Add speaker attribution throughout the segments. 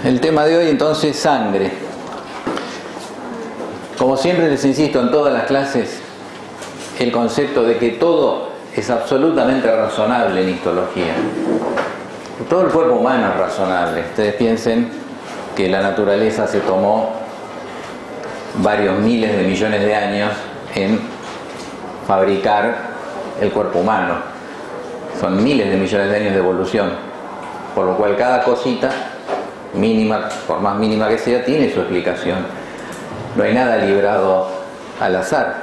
Speaker 1: El tema de hoy entonces, sangre. Como siempre les insisto en todas las clases, el concepto de que todo es absolutamente razonable en histología. Todo el cuerpo humano es razonable. Ustedes piensen que la naturaleza se tomó varios miles de millones de años en fabricar el cuerpo humano. Son miles de millones de años de evolución, por lo cual cada cosita mínima, por más mínima que sea, tiene su explicación. No hay nada librado al azar.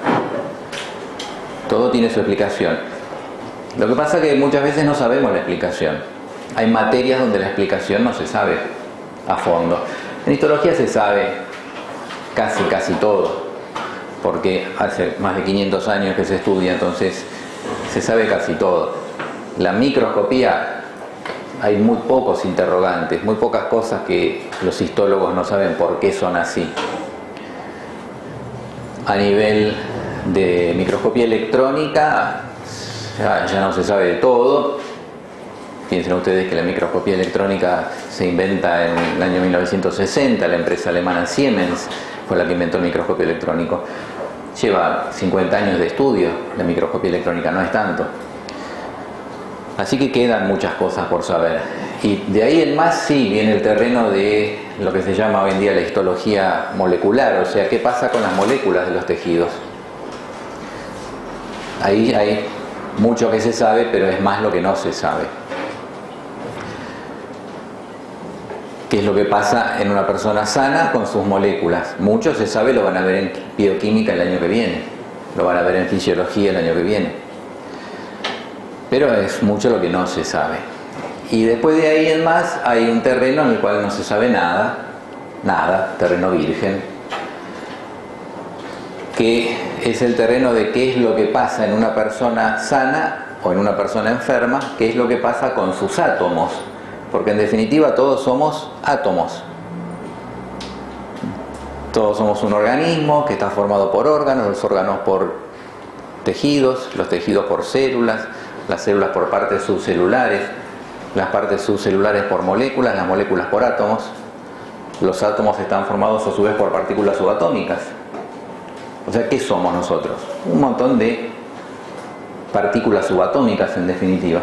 Speaker 1: Todo tiene su explicación. Lo que pasa es que muchas veces no sabemos la explicación. Hay materias donde la explicación no se sabe a fondo. En histología se sabe casi todo, porque hace más de 500 años que se estudia, entonces se sabe casi todo. La microscopía, hay muy pocos interrogantes, muy pocas cosas que los histólogos no saben por qué son así. A nivel de microscopía electrónica ya no se sabe de todo. Piensen ustedes que la microscopía electrónica se inventa en el año 1960, la empresa alemana Siemens fue la que inventó el microscopio electrónico. Lleva 50 años de estudio la microscopía electrónica, no es tanto. Así que quedan muchas cosas por saber. Y de ahí en más sí viene el terreno de lo que se llama hoy en día la histología molecular, o sea, qué pasa con las moléculas de los tejidos. Ahí hay mucho que se sabe, pero es más lo que no se sabe. ¿Qué es lo que pasa en una persona sana con sus moléculas? Mucho se sabe, lo van a ver en bioquímica el año que viene, lo van a ver en fisiología el año que viene. Pero es mucho lo que no se sabe. Y después de ahí en más hay un terreno en el cual no se sabe nada, terreno virgen, que es el terreno de qué es lo que pasa en una persona sana o en una persona enferma, qué es lo que pasa con sus átomos, porque en definitiva todos somos átomos. Todos somos un organismo que está formado por órganos, los órganos por tejidos, los tejidos por células, las células por partes subcelulares, las partes subcelulares por moléculas, las moléculas por átomos. Los átomos están formados a su vez por partículas subatómicas. O sea, ¿qué somos nosotros? Un montón de partículas subatómicas en definitiva.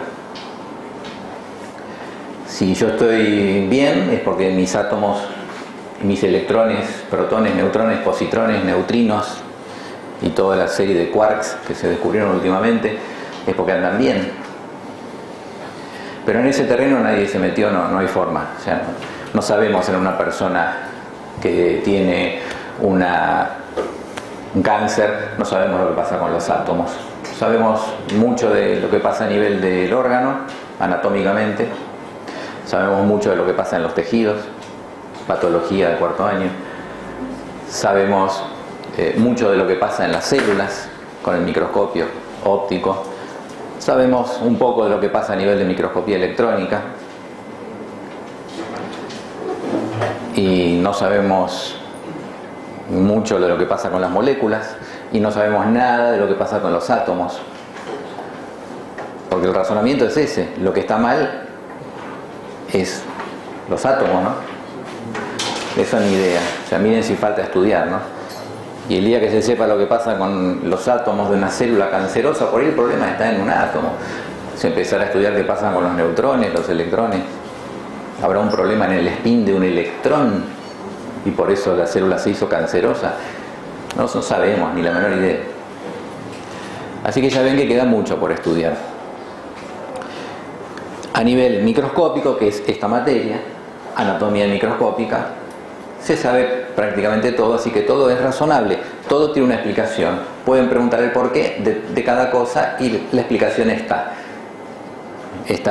Speaker 1: Si yo estoy bien es porque mis átomos, mis electrones, protones, neutrones, positrones, neutrinos y toda la serie de quarks que se descubrieron últimamente es porque andan bien. Pero en ese terreno nadie se metió, no hay forma. O sea, no sabemos en una persona que tiene un cáncer, no sabemos lo que pasa con los átomos. Sabemos mucho de lo que pasa a nivel del órgano, anatómicamente. Sabemos mucho de lo que pasa en los tejidos, patología de cuarto año. Sabemos mucho de lo que pasa en las células con el microscopio óptico. Sabemos un poco de lo que pasa a nivel de microscopía electrónica. Y no sabemos mucho de lo que pasa con las moléculas. Y no sabemos nada de lo que pasa con los átomos. Porque el razonamiento es ese. Lo que está mal es los átomos, ¿no? Eso ni idea. O sea, miren si falta estudiar, ¿no? Y el día que se sepa lo que pasa con los átomos de una célula cancerosa, por ahí el problema está en un átomo. Se empezará a estudiar qué pasa con los neutrones, los electrones. Habrá un problema en el spin de un electrón y por eso la célula se hizo cancerosa. No sabemos ni la menor idea. Así que ya ven que queda mucho por estudiar. A nivel microscópico, que es esta materia, anatomía microscópica, se sabe prácticamente todo, así que todo es razonable, todo tiene una explicación. Pueden preguntar el porqué de cada cosa y la explicación está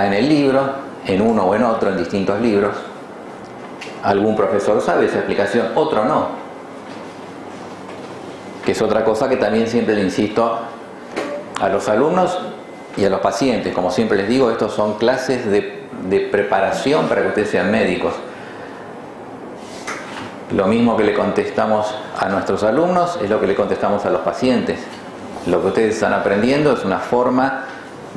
Speaker 1: en el libro, en uno o en otro, en distintos libros. Algún profesor sabe esa explicación, otro no, que es otra cosa que también siempre le insisto a los alumnos y a los pacientes. Como siempre les digo, estos son clases de preparación para que ustedes sean médicos. Lo mismo que le contestamos a nuestros alumnos es lo que le contestamos a los pacientes. Lo que ustedes están aprendiendo es una forma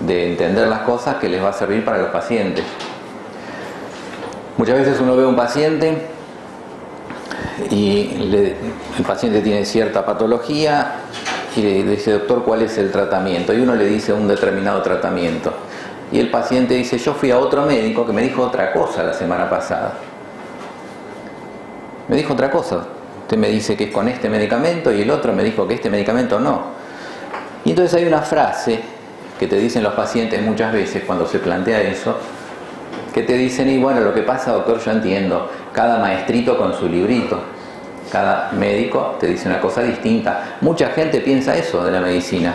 Speaker 1: de entender las cosas que les va a servir para los pacientes. Muchas veces uno ve a un paciente y el paciente tiene cierta patología y le dice: doctor, ¿cuál es el tratamiento? Y uno le dice un determinado tratamiento. Y el paciente dice: yo fui a otro médico que me dijo otra cosa la semana pasada. Me dijo otra cosa. Usted me dice que es con este medicamento y el otro me dijo que este medicamento no. Y entonces hay una frase que te dicen los pacientes muchas veces cuando se plantea eso, que te dicen: y bueno, lo que pasa, doctor, yo entiendo, cada maestrito con su librito, cada médico te dice una cosa distinta. Mucha gente piensa eso de la medicina.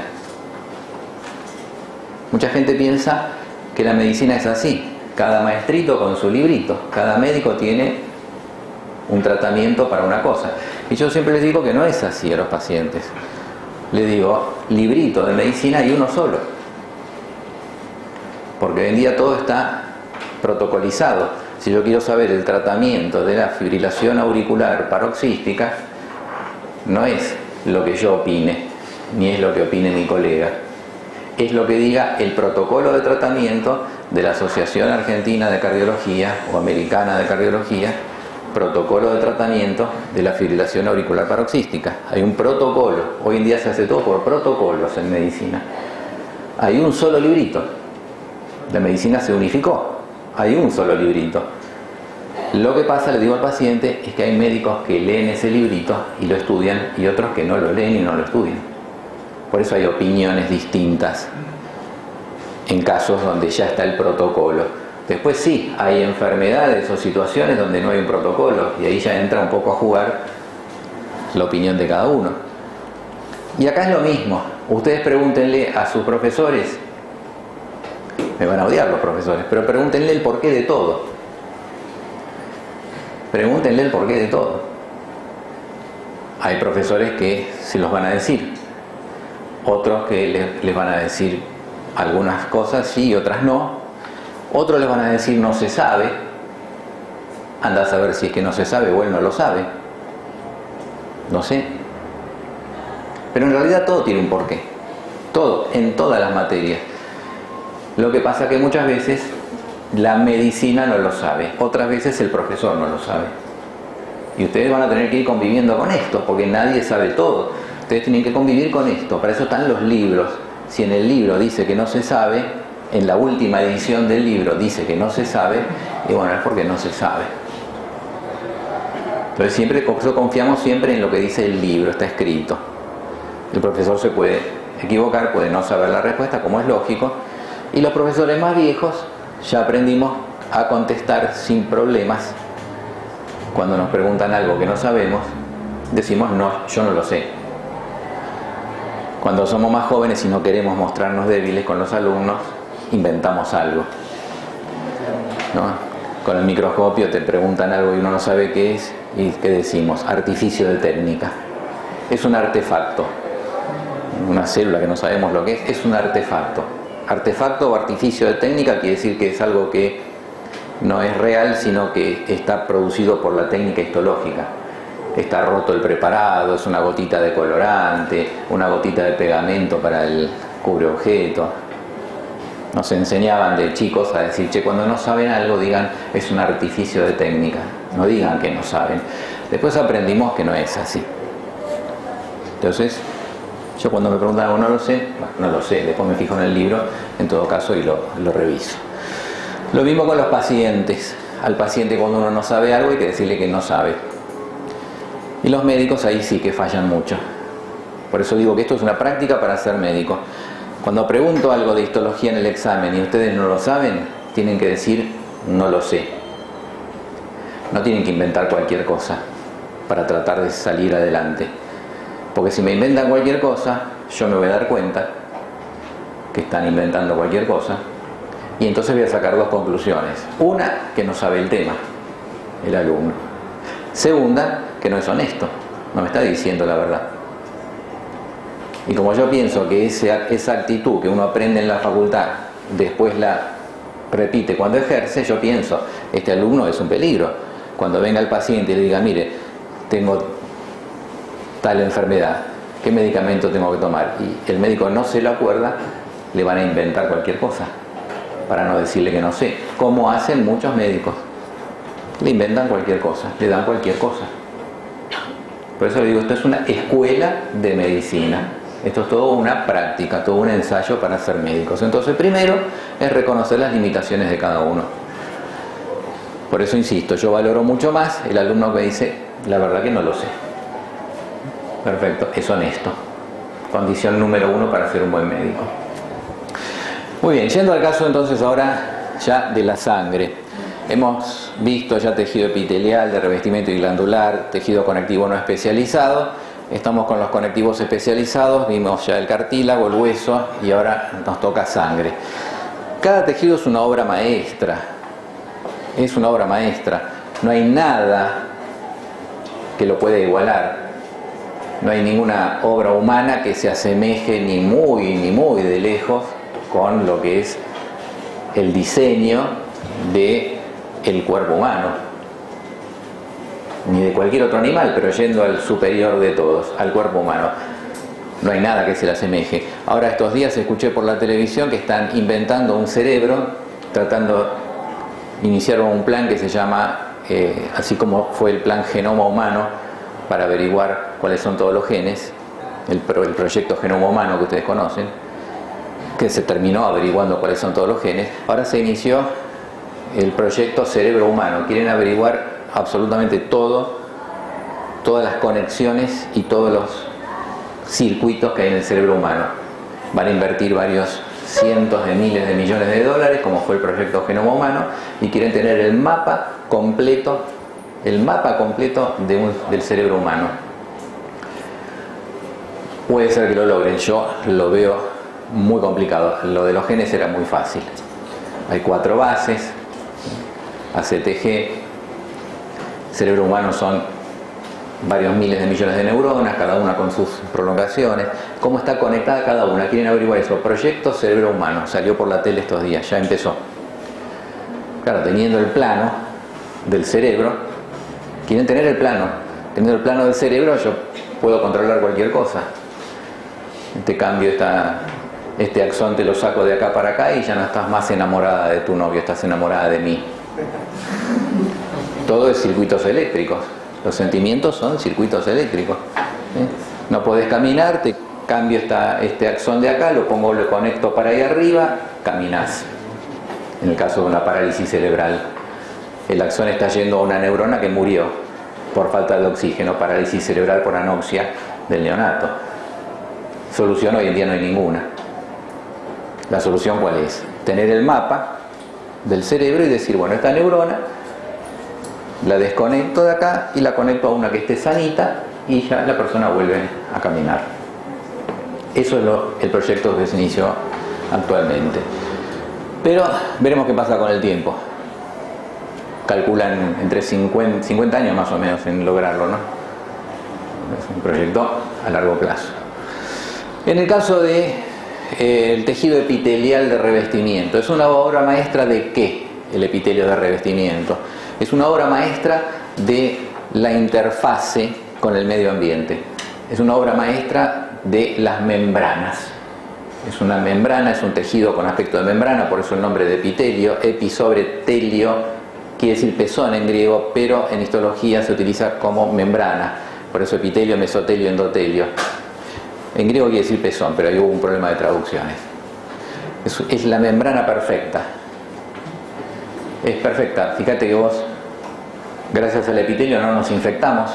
Speaker 1: Mucha gente piensa que la medicina es así, cada maestrito con su librito, cada médico tiene un tratamiento para una cosa. Y yo siempre les digo que no es así a los pacientes. Les digo: librito de medicina hay uno solo, porque hoy en día todo está protocolizado. Si yo quiero saber el tratamiento de la fibrilación auricular paroxística, no es lo que yo opine, ni es lo que opine mi colega, es lo que diga el protocolo de tratamiento de la Asociación Argentina de Cardiología o Americana de Cardiología, protocolo de tratamiento de la fibrilación auricular paroxística. Hay un protocolo. Hoy en día se hace todo por protocolos en medicina. Hay un solo librito. La medicina se unificó. Hay un solo librito. Lo que pasa, le digo al paciente, es que hay médicos que leen ese librito y lo estudian, y otros que no lo leen y no lo estudian. Por eso hay opiniones distintas en casos donde ya está el protocolo. Después sí, hay enfermedades o situaciones donde no hay un protocolo, y ahí ya entra un poco a jugar la opinión de cada uno. Y acá es lo mismo. Ustedes pregúntenle a sus profesores, me van a odiar los profesores, pero pregúntenle el porqué de todo. Pregúntenle el porqué de todo. Hay profesores que se los van a decir, otros que les van a decir algunas cosas sí y otras no. Otros les van a decir no se sabe. Anda a saber si es que no se sabe o él no lo sabe. No sé. Pero en realidad todo tiene un porqué. Todo, en todas las materias. Lo que pasa que muchas veces la medicina no lo sabe. Otras veces el profesor no lo sabe. Y ustedes van a tener que ir conviviendo con esto, porque nadie sabe todo. Ustedes tienen que convivir con esto. Para eso están los libros. Si en el libro dice que no se sabe, en la última edición del libro dice que no se sabe, y bueno, es porque no se sabe. Entonces siempre, por eso confiamos siempre en lo que dice el libro, está escrito. El profesor se puede equivocar, puede no saber la respuesta, como es lógico, y los profesores más viejos ya aprendimos a contestar sin problemas. Cuando nos preguntan algo que no sabemos, decimos no, yo no lo sé. Cuando somos más jóvenes y no queremos mostrarnos débiles con los alumnos, inventamos algo, ¿no? Con el microscopio te preguntan algo y uno no sabe qué es, y ¿qué decimos? Artificio de técnica. Es un artefacto. Una célula que no sabemos lo que es un artefacto. Artefacto o artificio de técnica quiere decir que es algo que no es real, sino que está producido por la técnica histológica. Está roto el preparado, es una gotita de colorante, una gotita de pegamento para el cubreobjeto. Nos enseñaban de chicos a decir, che, cuando no saben algo digan, es un artificio de técnica. No digan que no saben. Después aprendimos que no es así. Entonces, yo cuando me preguntan algo no lo sé, bueno, no lo sé, después me fijo en el libro, en todo caso, y lo reviso. Lo mismo con los pacientes. Al paciente cuando uno no sabe algo hay que decirle que no sabe. Y los médicos ahí sí que fallan mucho. Por eso digo que esto es una práctica para ser médico. Cuando pregunto algo de histología en el examen y ustedes no lo saben, tienen que decir no lo sé. No tienen que inventar cualquier cosa para tratar de salir adelante. Porque si me inventan cualquier cosa, yo me voy a dar cuenta que están inventando cualquier cosa, y entonces voy a sacar dos conclusiones. Una, que no sabe el tema, el alumno. Segunda, que no es honesto, no me está diciendo la verdad. Y como yo pienso que esa actitud que uno aprende en la facultad, después la repite cuando ejerce, yo pienso, este alumno es un peligro. Cuando venga el paciente y le diga, mire, tengo tal enfermedad, ¿qué medicamento tengo que tomar? Y el médico no se lo acuerda, le van a inventar cualquier cosa, para no decirle que no sé, como hacen muchos médicos. Le inventan cualquier cosa, le dan cualquier cosa. Por eso le digo, esto es una escuela de medicina. Esto es todo una práctica, todo un ensayo para ser médicos. Entonces, primero es reconocer las limitaciones de cada uno. Por eso insisto, yo valoro mucho más el alumno que dice, la verdad que no lo sé. Perfecto, es honesto. Condición número 1 para ser un buen médico. Muy bien, yendo al caso entonces ahora ya de la sangre. Hemos visto ya tejido epitelial, de revestimiento y glandular, tejido conectivo no especializado. Estamos con los conectivos especializados, vimos ya el cartílago, el hueso y ahora nos toca sangre. Cada tejido es una obra maestra. Es una obra maestra. No hay nada que lo pueda igualar. No hay ninguna obra humana que se asemeje ni muy de lejos con lo que es el diseño del cuerpo humano, ni de cualquier otro animal, pero yendo al superior de todos, al cuerpo humano. No hay nada que se le asemeje. Ahora estos días escuché por la televisión que están inventando un cerebro, iniciaron un plan que se llama, así como fue el plan Genoma Humano, para averiguar cuáles son todos los genes, el proyecto Genoma Humano que ustedes conocen, que se terminó averiguando cuáles son todos los genes. Ahora se inició el proyecto Cerebro Humano. Quieren averiguar absolutamente todo, todas las conexiones y todos los circuitos que hay en el cerebro humano. Van a invertir varios cientos de miles de millones de dólares, como fue el proyecto Genoma Humano, y quieren tener el mapa completo del cerebro humano. Puede ser que lo logren, yo lo veo muy complicado. Lo de los genes era muy fácil. Hay 4 bases, ACTG. El cerebro humano son varios miles de millones de neuronas, cada una con sus prolongaciones. ¿Cómo está conectada cada una? Quieren averiguar eso. Proyecto Cerebro Humano, salió por la tele estos días, ya empezó. Claro, teniendo el plano del cerebro, quieren tener el plano. Teniendo el plano del cerebro, yo puedo controlar cualquier cosa. Te cambio este axón, te lo saco de acá para acá y ya no estás más enamorada de tu novio, estás enamorada de mí. Todo es circuitos eléctricos. Los sentimientos son circuitos eléctricos. No podés caminar, te cambio este axón de acá, lo conecto para ahí arriba, caminás. En el caso de una parálisis cerebral, el axón está yendo a una neurona que murió por falta de oxígeno, parálisis cerebral por anoxia del neonato. Solución hoy en día no hay ninguna. La solución ¿cuál es? Tener el mapa del cerebro y decir, bueno, esta neurona la desconecto de acá y la conecto a una que esté sanita y ya la persona vuelve a caminar. Eso es el proyecto que se inició actualmente. Pero veremos qué pasa con el tiempo. Calculan entre 50 años más o menos en lograrlo, ¿no? Es un proyecto a largo plazo. En el caso de el tejido epitelial de revestimiento, ¿es una obra maestra de qué el epitelio de revestimiento? Es una obra maestra de la interfase con el medio ambiente. Es una obra maestra de las membranas. Es una membrana, es un tejido con aspecto de membrana, por eso el nombre de epitelio. Epi sobre telio quiere decir pezón en griego, pero en histología se utiliza como membrana. Por eso epitelio, mesotelio, endotelio. En griego quiere decir pezón, pero ahí hubo un problema de traducciones. Es la membrana perfecta. Es perfecta. Fíjate que vos, gracias al epitelio, no nos infectamos.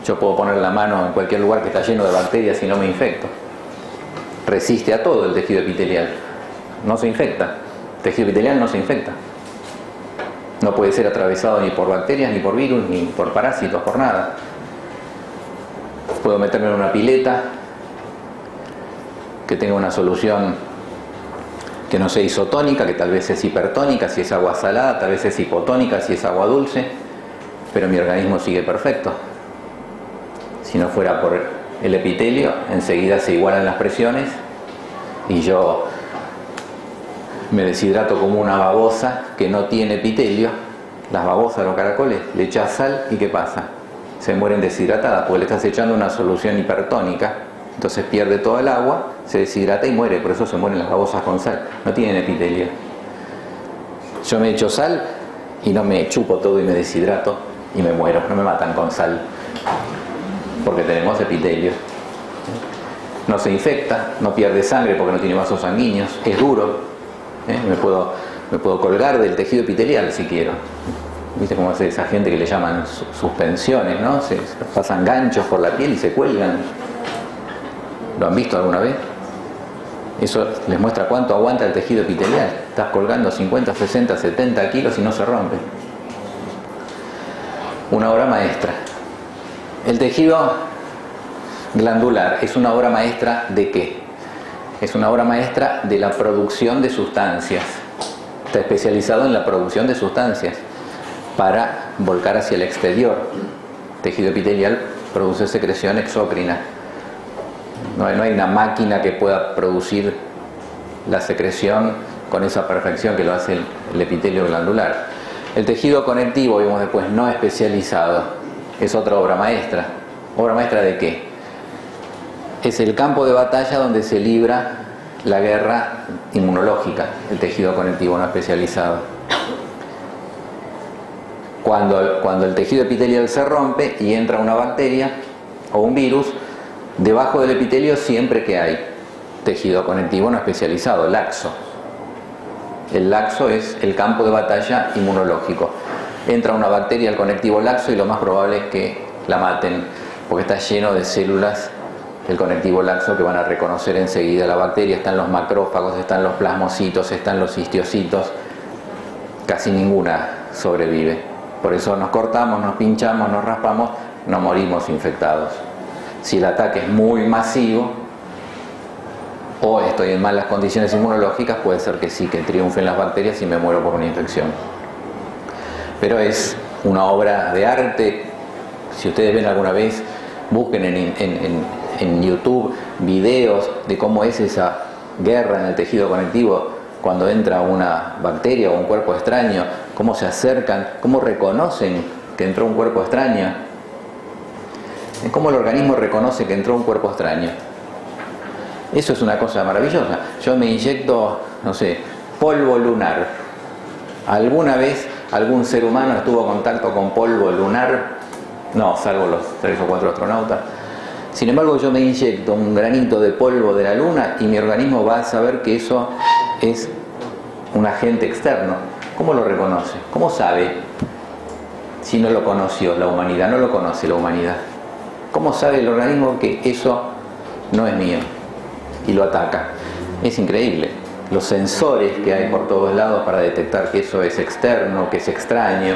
Speaker 1: Yo puedo poner la mano en cualquier lugar que está lleno de bacterias y no me infecto. Resiste a todo el tejido epitelial. No se infecta. El tejido epitelial no se infecta. No puede ser atravesado ni por bacterias, ni por virus, ni por parásitos, por nada. Puedo meterme en una pileta que tenga una solución que no sea isotónica, que tal vez es hipertónica si es agua salada, tal vez es hipotónica si es agua dulce, pero mi organismo sigue perfecto. Si no fuera por el epitelio, enseguida se igualan las presiones y yo me deshidrato como una babosa que no tiene epitelio. Las babosas, los caracoles, le echas sal y ¿qué pasa? Se mueren deshidratadas porque le estás echando una solución hipertónica. Entonces pierde todo el agua, se deshidrata y muere. Por eso se mueren las babosas con sal. No tienen epitelio. Yo me echo sal y no me chupo todo y me deshidrato y me muero, no me matan con sal, porque tenemos epitelio. No se infecta, no pierde sangre porque no tiene vasos sanguíneos, es duro, me puedo colgar del tejido epitelial si quiero. ¿Viste cómo hace esa gente que le llaman suspensiones, ¿no? Se pasan ganchos por la piel y se cuelgan. ¿Lo han visto alguna vez? Eso les muestra cuánto aguanta el tejido epitelial. Estás colgando 50, 60, 70 kilos y no se rompe. Una obra maestra. El tejido glandular es una obra maestra ¿de qué? Es una obra maestra de la producción de sustancias. Está especializado en la producción de sustancias para volcar hacia el exterior. El tejido epitelial produce secreción exócrina. No hay una máquina que pueda producir la secreción con esa perfección que lo hace el epitelio glandular. El tejido conectivo, vimos después, no especializado, es otra obra maestra. ¿Obra maestra de qué? Es el campo de batalla donde se libra la guerra inmunológica, el tejido conectivo no especializado. Cuando el tejido epitelial se rompe y entra una bacteria o un virus, debajo del epitelio siempre que hay tejido conectivo no especializado, laxo. El laxo es el campo de batalla inmunológico. Entra una bacteria al conectivo laxo y lo más probable es que la maten, porque está lleno de células el conectivo laxo que van a reconocer enseguida la bacteria. Están los macrófagos, están los plasmocitos, están los histiocitos. Casi ninguna sobrevive. Por eso nos cortamos, nos pinchamos, nos raspamos, no morimos infectados. Si el ataque es muy masivo o estoy en malas condiciones inmunológicas, puede ser que sí, que triunfen las bacterias y me muero por una infección. Pero es una obra de arte. Si ustedes ven alguna vez, busquen en YouTube videos de cómo es esa guerra en el tejido conectivo cuando entra una bacteria o un cuerpo extraño, cómo se acercan, cómo reconocen que entró un cuerpo extraño. ¿Cómo el organismo reconoce que entró un cuerpo extraño? Eso es una cosa maravillosa. Yo me inyecto, no sé, polvo lunar. ¿Alguna vez algún ser humano estuvo en contacto con polvo lunar? No, salvo los 3 o 4 astronautas. Sin embargo, yo me inyecto un granito de polvo de la luna y mi organismo va a saber que eso es un agente externo. ¿Cómo lo reconoce? ¿Cómo sabe si no lo conoció la humanidad? No lo conoce la humanidad. ¿Cómo sabe el organismo que eso no es mío? Y lo ataca. Es increíble. Los sensores que hay por todos lados para detectar que eso es externo, que es extraño.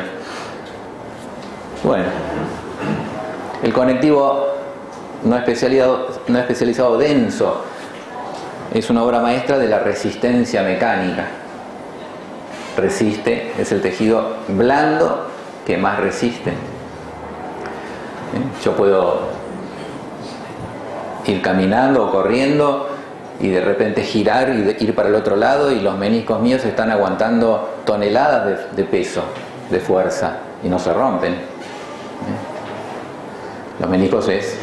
Speaker 1: Bueno, el conectivo no especializado denso es una obra maestra de la resistencia mecánica. Resiste, es el tejido blando que más resiste. Yo puedo ir caminando o corriendo y de repente girar y ir para el otro lado y los meniscos míos están aguantando toneladas de peso, de fuerza, y no se rompen. Los meniscos es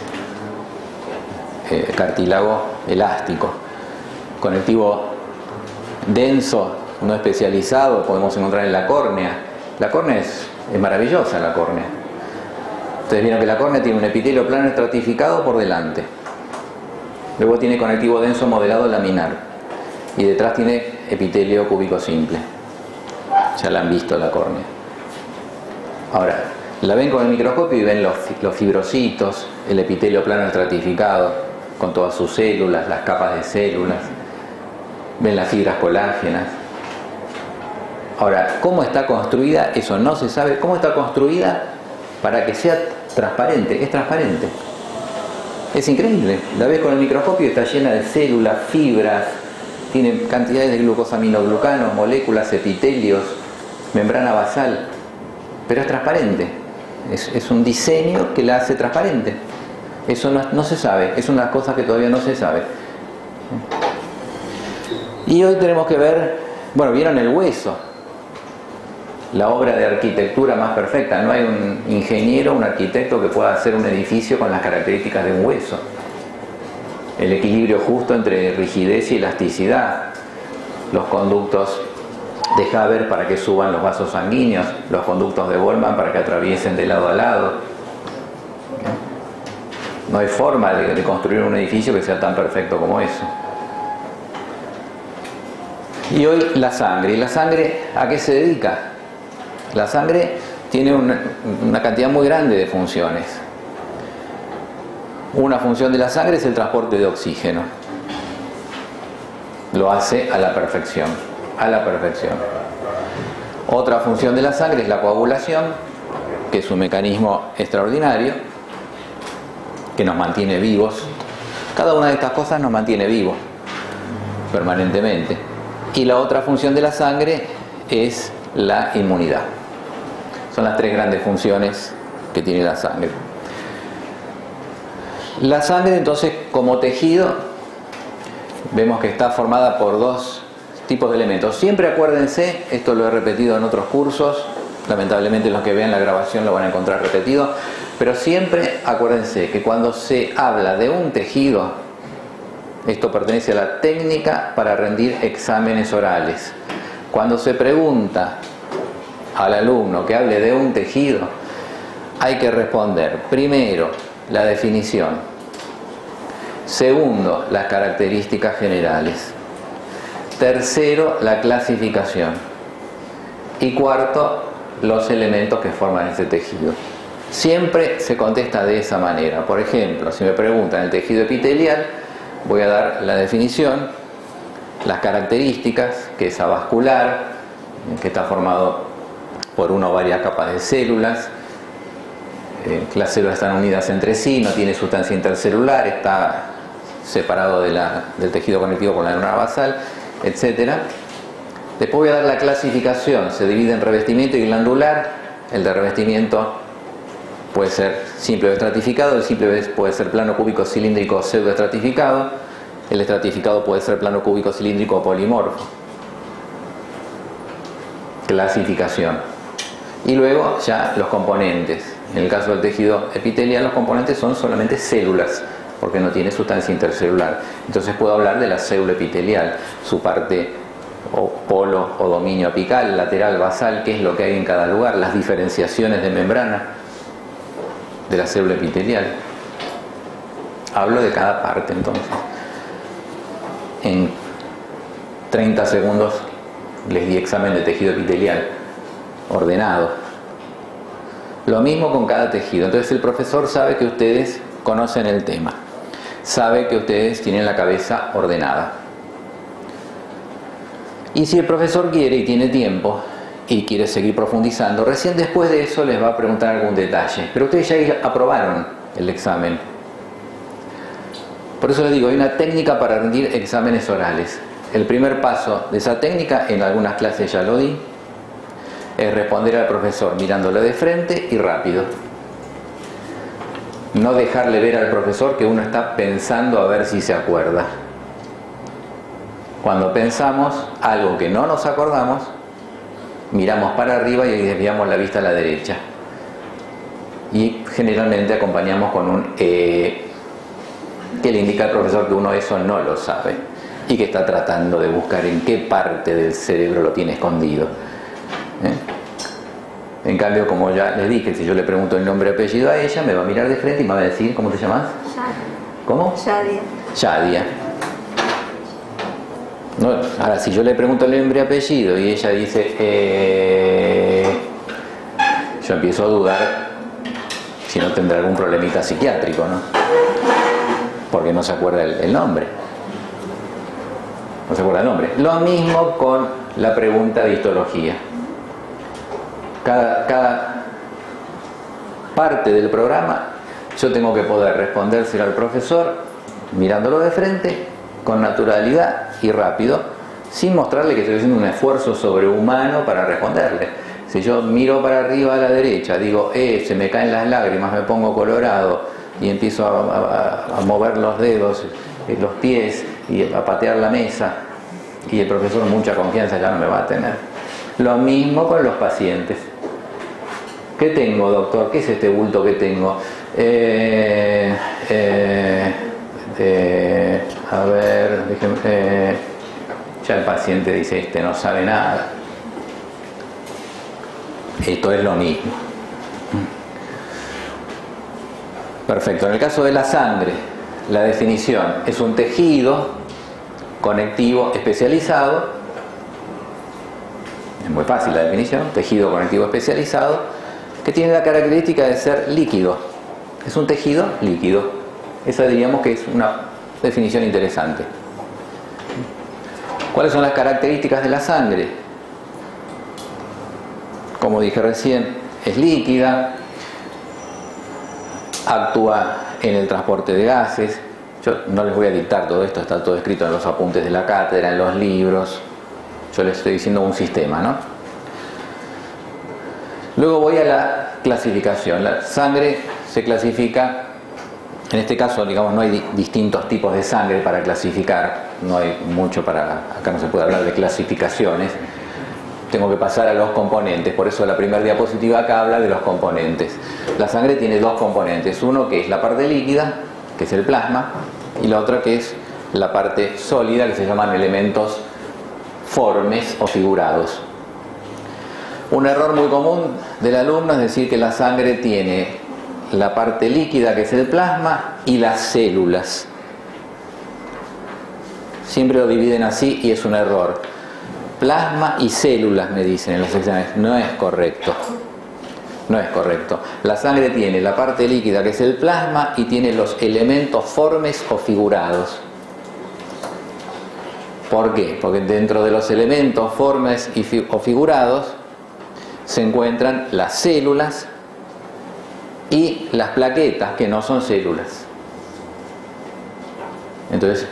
Speaker 1: cartílago elástico. Conectivo denso, no especializado, podemos encontrar en la córnea. La córnea es maravillosa, la córnea. Ustedes vieron que la córnea tiene un epitelio plano estratificado por delante. Luego tiene conectivo denso modelado laminar. Y detrás tiene epitelio cúbico simple. Ya la han visto la córnea. Ahora, la ven con el microscopio y ven los fibrocitos, el epitelio plano estratificado, con todas sus células, las capas de células. Ven las fibras colágenas. Ahora, ¿cómo está construida? Eso no se sabe. ¿Cómo está construida para que sea transparente? Es transparente. Es increíble. La ves con el microscopio y está llena de células, fibras, tiene cantidades de glucosaminoglucanos, moléculas, epitelios, membrana basal. Pero es transparente. Es un diseño que la hace transparente. Eso no se sabe. Es una de las cosas que todavía no se sabe. Y hoy tenemos que ver, bueno, vieron el hueso, la obra de arquitectura más perfecta. No hay un ingeniero, un arquitecto que pueda hacer un edificio con las características de un hueso. El equilibrio justo entre rigidez y elasticidad, los conductos de Haber para que suban los vasos sanguíneos, los conductos de Boltzmann para que atraviesen de lado a lado. No hay forma de construir un edificio que sea tan perfecto como eso. Y hoy la sangre. ¿Y la sangre a qué se dedica? La sangre tiene una cantidad muy grande de funciones. Una función de la sangre es el transporte de oxígeno. Lo hace a la perfección, a la perfección. Otra función de la sangre es la coagulación, que es un mecanismo extraordinario, que nos mantiene vivos. Cada una de estas cosas nos mantiene vivos permanentemente. Y la otra función de la sangre es la inmunidad. Son las tres grandes funciones que tiene la sangre. La sangre, entonces, como tejido, vemos que está formada por dos tipos de elementos. Siempre acuérdense, esto lo he repetido en otros cursos, lamentablemente los que vean la grabación lo van a encontrar repetido, pero siempre acuérdense que cuando se habla de un tejido, esto pertenece a la técnica para rendir exámenes orales. Cuando se pregunta al alumno que hable de un tejido, hay que responder primero la definición, segundo las características generales, tercero la clasificación y cuarto los elementos que forman ese tejido. Siempre se contesta de esa manera. Por ejemplo, si me preguntan el tejido epitelial, voy a dar la definición, las características, que es avascular, que está formado por una o varias capas de células. Las células están unidas entre sí, no tiene sustancia intercelular, está separado del tejido conectivo por la neurona basal, etc. Después voy a dar la clasificación, se divide en revestimiento y glandular. El de revestimiento puede ser simple o estratificado, el simple puede ser plano cúbico cilíndrico o pseudoestratificado, el estratificado puede ser plano cúbico cilíndrico o polimorfo. Clasificación. Y luego ya los componentes. En el caso del tejido epitelial, los componentes son solamente células, porque no tiene sustancia intercelular. Entonces puedo hablar de la célula epitelial, su parte o polo o dominio apical, lateral, basal, qué es lo que hay en cada lugar, las diferenciaciones de membrana de la célula epitelial. Hablo de cada parte entonces. En 30 segundos les di examen de tejido epitelial ordenado. Lo mismo con cada tejido. Entonces el profesor sabe que ustedes conocen el tema, sabe que ustedes tienen la cabeza ordenada. Y si el profesor quiere y tiene tiempo y quiere seguir profundizando, recién después de eso les va a preguntar algún detalle. Pero ustedes ya aprobaron el examen. Por eso les digo, hay una técnica para rendir exámenes orales. El primer paso de esa técnica, en algunas clases ya lo di, es responder al profesor mirándole de frente y rápido. No dejarle ver al profesor que uno está pensando a ver si se acuerda. Cuando pensamos algo que no nos acordamos, miramos para arriba y desviamos la vista a la derecha. Y generalmente acompañamos con un que le indica al profesor que uno eso no lo sabe y que está tratando de buscar en qué parte del cerebro lo tiene escondido. En cambio, como ya les dije, si yo le pregunto el nombre y apellido a ella, me va a mirar de frente y me va a decir, ¿cómo te llamas?
Speaker 2: Yadia.
Speaker 1: ¿Cómo?
Speaker 2: Yadia.
Speaker 1: Yadia. No, ahora, si yo le pregunto el nombre y apellido y ella dice, yo empiezo a dudar si no tendrá algún problemita psiquiátrico, ¿no? Porque no se acuerda el nombre. No se acuerda el nombre. Lo mismo con la pregunta de histología. Cada parte del programa yo tengo que poder respondérselo al profesor mirándolo de frente, con naturalidad y rápido, sin mostrarle que estoy haciendo un esfuerzo sobrehumano para responderle. Si yo miro para arriba a la derecha, digo, se me caen las lágrimas, me pongo colorado y empiezo a mover los dedos, los pies y a patear la mesa, y el profesor mucha confianza ya no me va a tener. Lo mismo con los pacientes. ¿Qué tengo, doctor? ¿Qué es este bulto que tengo? A ver, déjeme, ya el paciente dice, no sabe nada. Esto es lo mismo. Perfecto. En el caso de la sangre, la definición es un tejido conectivo especializado. Es muy fácil la definición. Tejido conectivo especializado que tiene la característica de ser líquido. Es un tejido líquido. Esa diríamos que es una definición interesante. ¿Cuáles son las características de la sangre? Como dije recién, es líquida, actúa en el transporte de gases. Yo no les voy a dictar todo esto, está todo escrito en los apuntes de la cátedra, en los libros. Yo les estoy diciendo un sistema, ¿no? Luego voy a la clasificación. La sangre se clasifica, en este caso, digamos, no hay distintos tipos de sangre para clasificar, no hay mucho para, acá no se puede hablar de clasificaciones. Tengo que pasar a los componentes, por eso la primera diapositiva acá habla de los componentes. La sangre tiene dos componentes, uno que es la parte líquida, que es el plasma, y la otra que es la parte sólida, que se llaman elementos formes o figurados. Un error muy común del alumno es decir que la sangre tiene la parte líquida, que es el plasma, y las células. Siempre lo dividen así y es un error. Plasma y células, me dicen en los exámenes. No es correcto. No es correcto. La sangre tiene la parte líquida, que es el plasma, y tiene los elementos formes o figurados. ¿Por qué? Porque dentro de los elementos formes o figurados se encuentran las células y las plaquetas, que no son células. Entonces,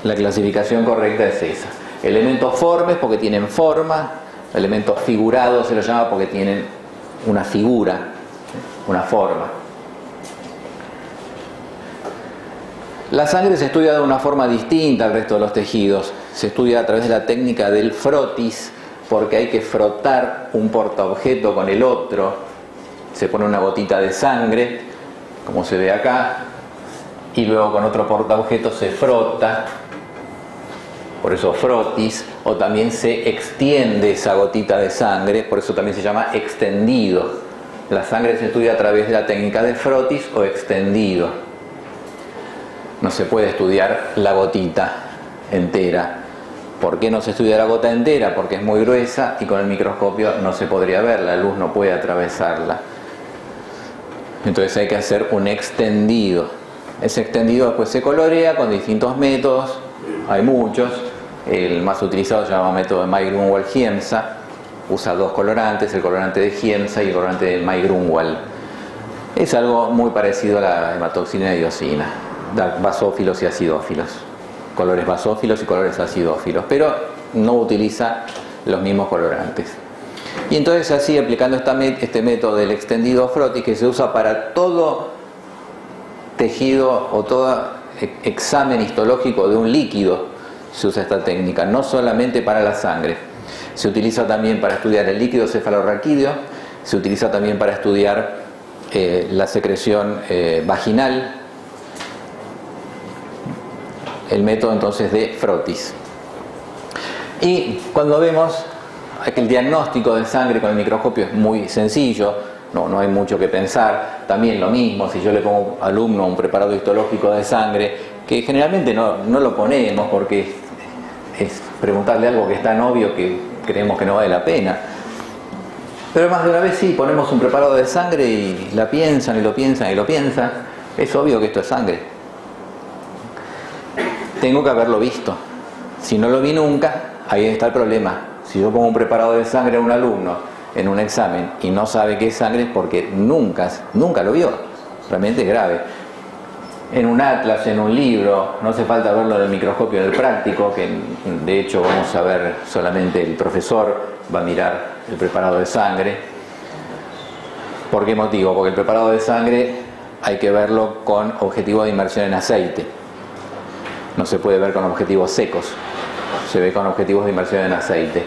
Speaker 1: la clasificación correcta es esa. Elementos formes porque tienen forma, elementos figurados se los llama porque tienen una figura, una forma. La sangre se estudia de una forma distinta al resto de los tejidos. Se estudia a través de la técnica del frotis, porque hay que frotar un portaobjeto con el otro. Se pone una gotita de sangre, como se ve acá, y luego con otro portaobjeto se frota. Por eso frotis, o también se extiende esa gotita de sangre, por eso también se llama extendido. La sangre se estudia a través de la técnica de frotis o extendido. No se puede estudiar la gotita entera. ¿Por qué no se estudia la gota entera? Porque es muy gruesa y con el microscopio no se podría ver, la luz no puede atravesarla. Entonces hay que hacer un extendido. Ese extendido después se colorea con distintos métodos, hay muchos. El más utilizado se llama método de May-Grunwald-Giemsa. Usa dos colorantes, el colorante de Giemsa y el colorante de May-Grunwald. Es algo muy parecido a la hematoxilina y diosina. Da basófilos y acidófilos. Colores basófilos y colores acidófilos. Pero no utiliza los mismos colorantes. Y entonces así, aplicando este método del extendido frotis, que se usa para todo tejido o todo examen histológico de un líquido, se usa esta técnica, no solamente para la sangre. Se utiliza también para estudiar el líquido cefalorraquídeo, se utiliza también para estudiar la secreción vaginal, el método entonces de frotis. Y cuando vemos que el diagnóstico de sangre con el microscopio es muy sencillo, no hay mucho que pensar. También lo mismo, si yo le pongo al alumno un preparado histológico de sangre, que generalmente no lo ponemos porque es preguntarle algo que es tan obvio que creemos que no vale la pena. Pero más de una vez sí, ponemos un preparado de sangre y la piensan y lo piensan y lo piensan. Es obvio que esto es sangre. Tengo que haberlo visto. Si no lo vi nunca, ahí está el problema. Si yo pongo un preparado de sangre a un alumno en un examen y no sabe qué es sangre, es porque nunca lo vio. Realmente es grave. En un atlas, en un libro, no hace falta verlo en el microscopio del práctico, que de hecho vamos a ver solamente el profesor va a mirar el preparado de sangre. ¿Por qué motivo? Porque el preparado de sangre hay que verlo con objetivo de inmersión en aceite. No se puede ver con objetivos secos, se ve con objetivos de inmersión en aceite.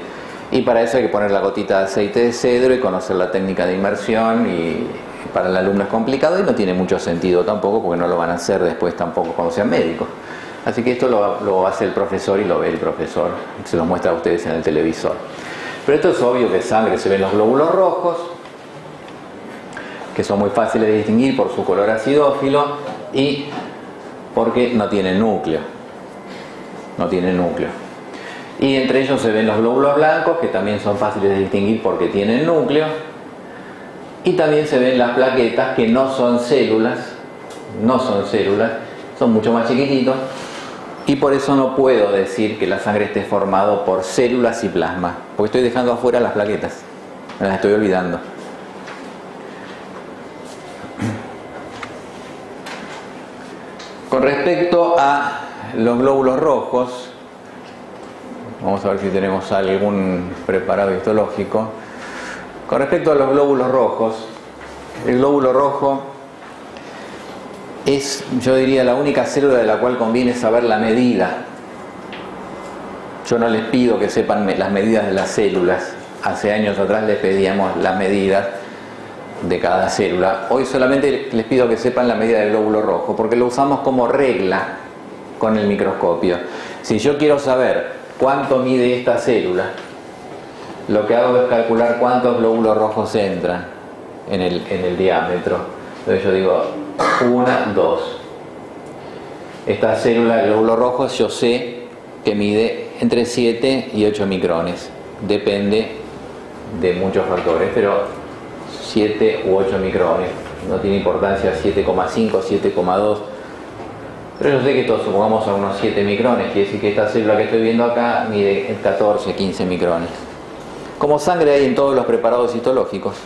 Speaker 1: Y para eso hay que poner la gotita de aceite de cedro y conocer la técnica de inmersión, y para el alumno es complicado y no tiene mucho sentido tampoco, porque no lo van a hacer después tampoco cuando sean médicos. Así que esto lo hace el profesor y lo ve el profesor, se lo muestra a ustedes en el televisor. Pero esto es obvio que en sangre se ven los glóbulos rojos, que son muy fáciles de distinguir por su color acidófilo y porque no tienen núcleo. No tienen núcleo. Y entre ellos se ven los glóbulos blancos, que también son fáciles de distinguir porque tienen núcleo. Y también se ven las plaquetas, que no son células, son mucho más chiquititos. Y por eso no puedo decir que la sangre esté formada por células y plasma, porque estoy dejando afuera las plaquetas, me las estoy olvidando. Con respecto a los glóbulos rojos, vamos a ver si tenemos algún preparado histológico. Con respecto a los glóbulos rojos, el glóbulo rojo es, yo diría, la única célula de la cual conviene saber la medida. Yo no les pido que sepan las medidas de las células. Hace años atrás les pedíamos las medidas de cada célula. Hoy solamente les pido que sepan la medida del glóbulo rojo, porque lo usamos como regla con el microscopio. Si yo quiero saber cuánto mide esta célula, lo que hago es calcular cuántos glóbulos rojos entran en el diámetro. Entonces yo digo 1, 2. Esta célula de glóbulos rojos yo sé que mide entre 7 y 8 micrones. Depende de muchos factores, pero 7 u 8 micrones. No tiene importancia 7,5, 7,2. Pero yo sé que todos supongamos a unos 7 micrones. Quiere decir que esta célula que estoy viendo acá mide 14, 15 micrones. Como sangre hay en todos los preparados histológicos,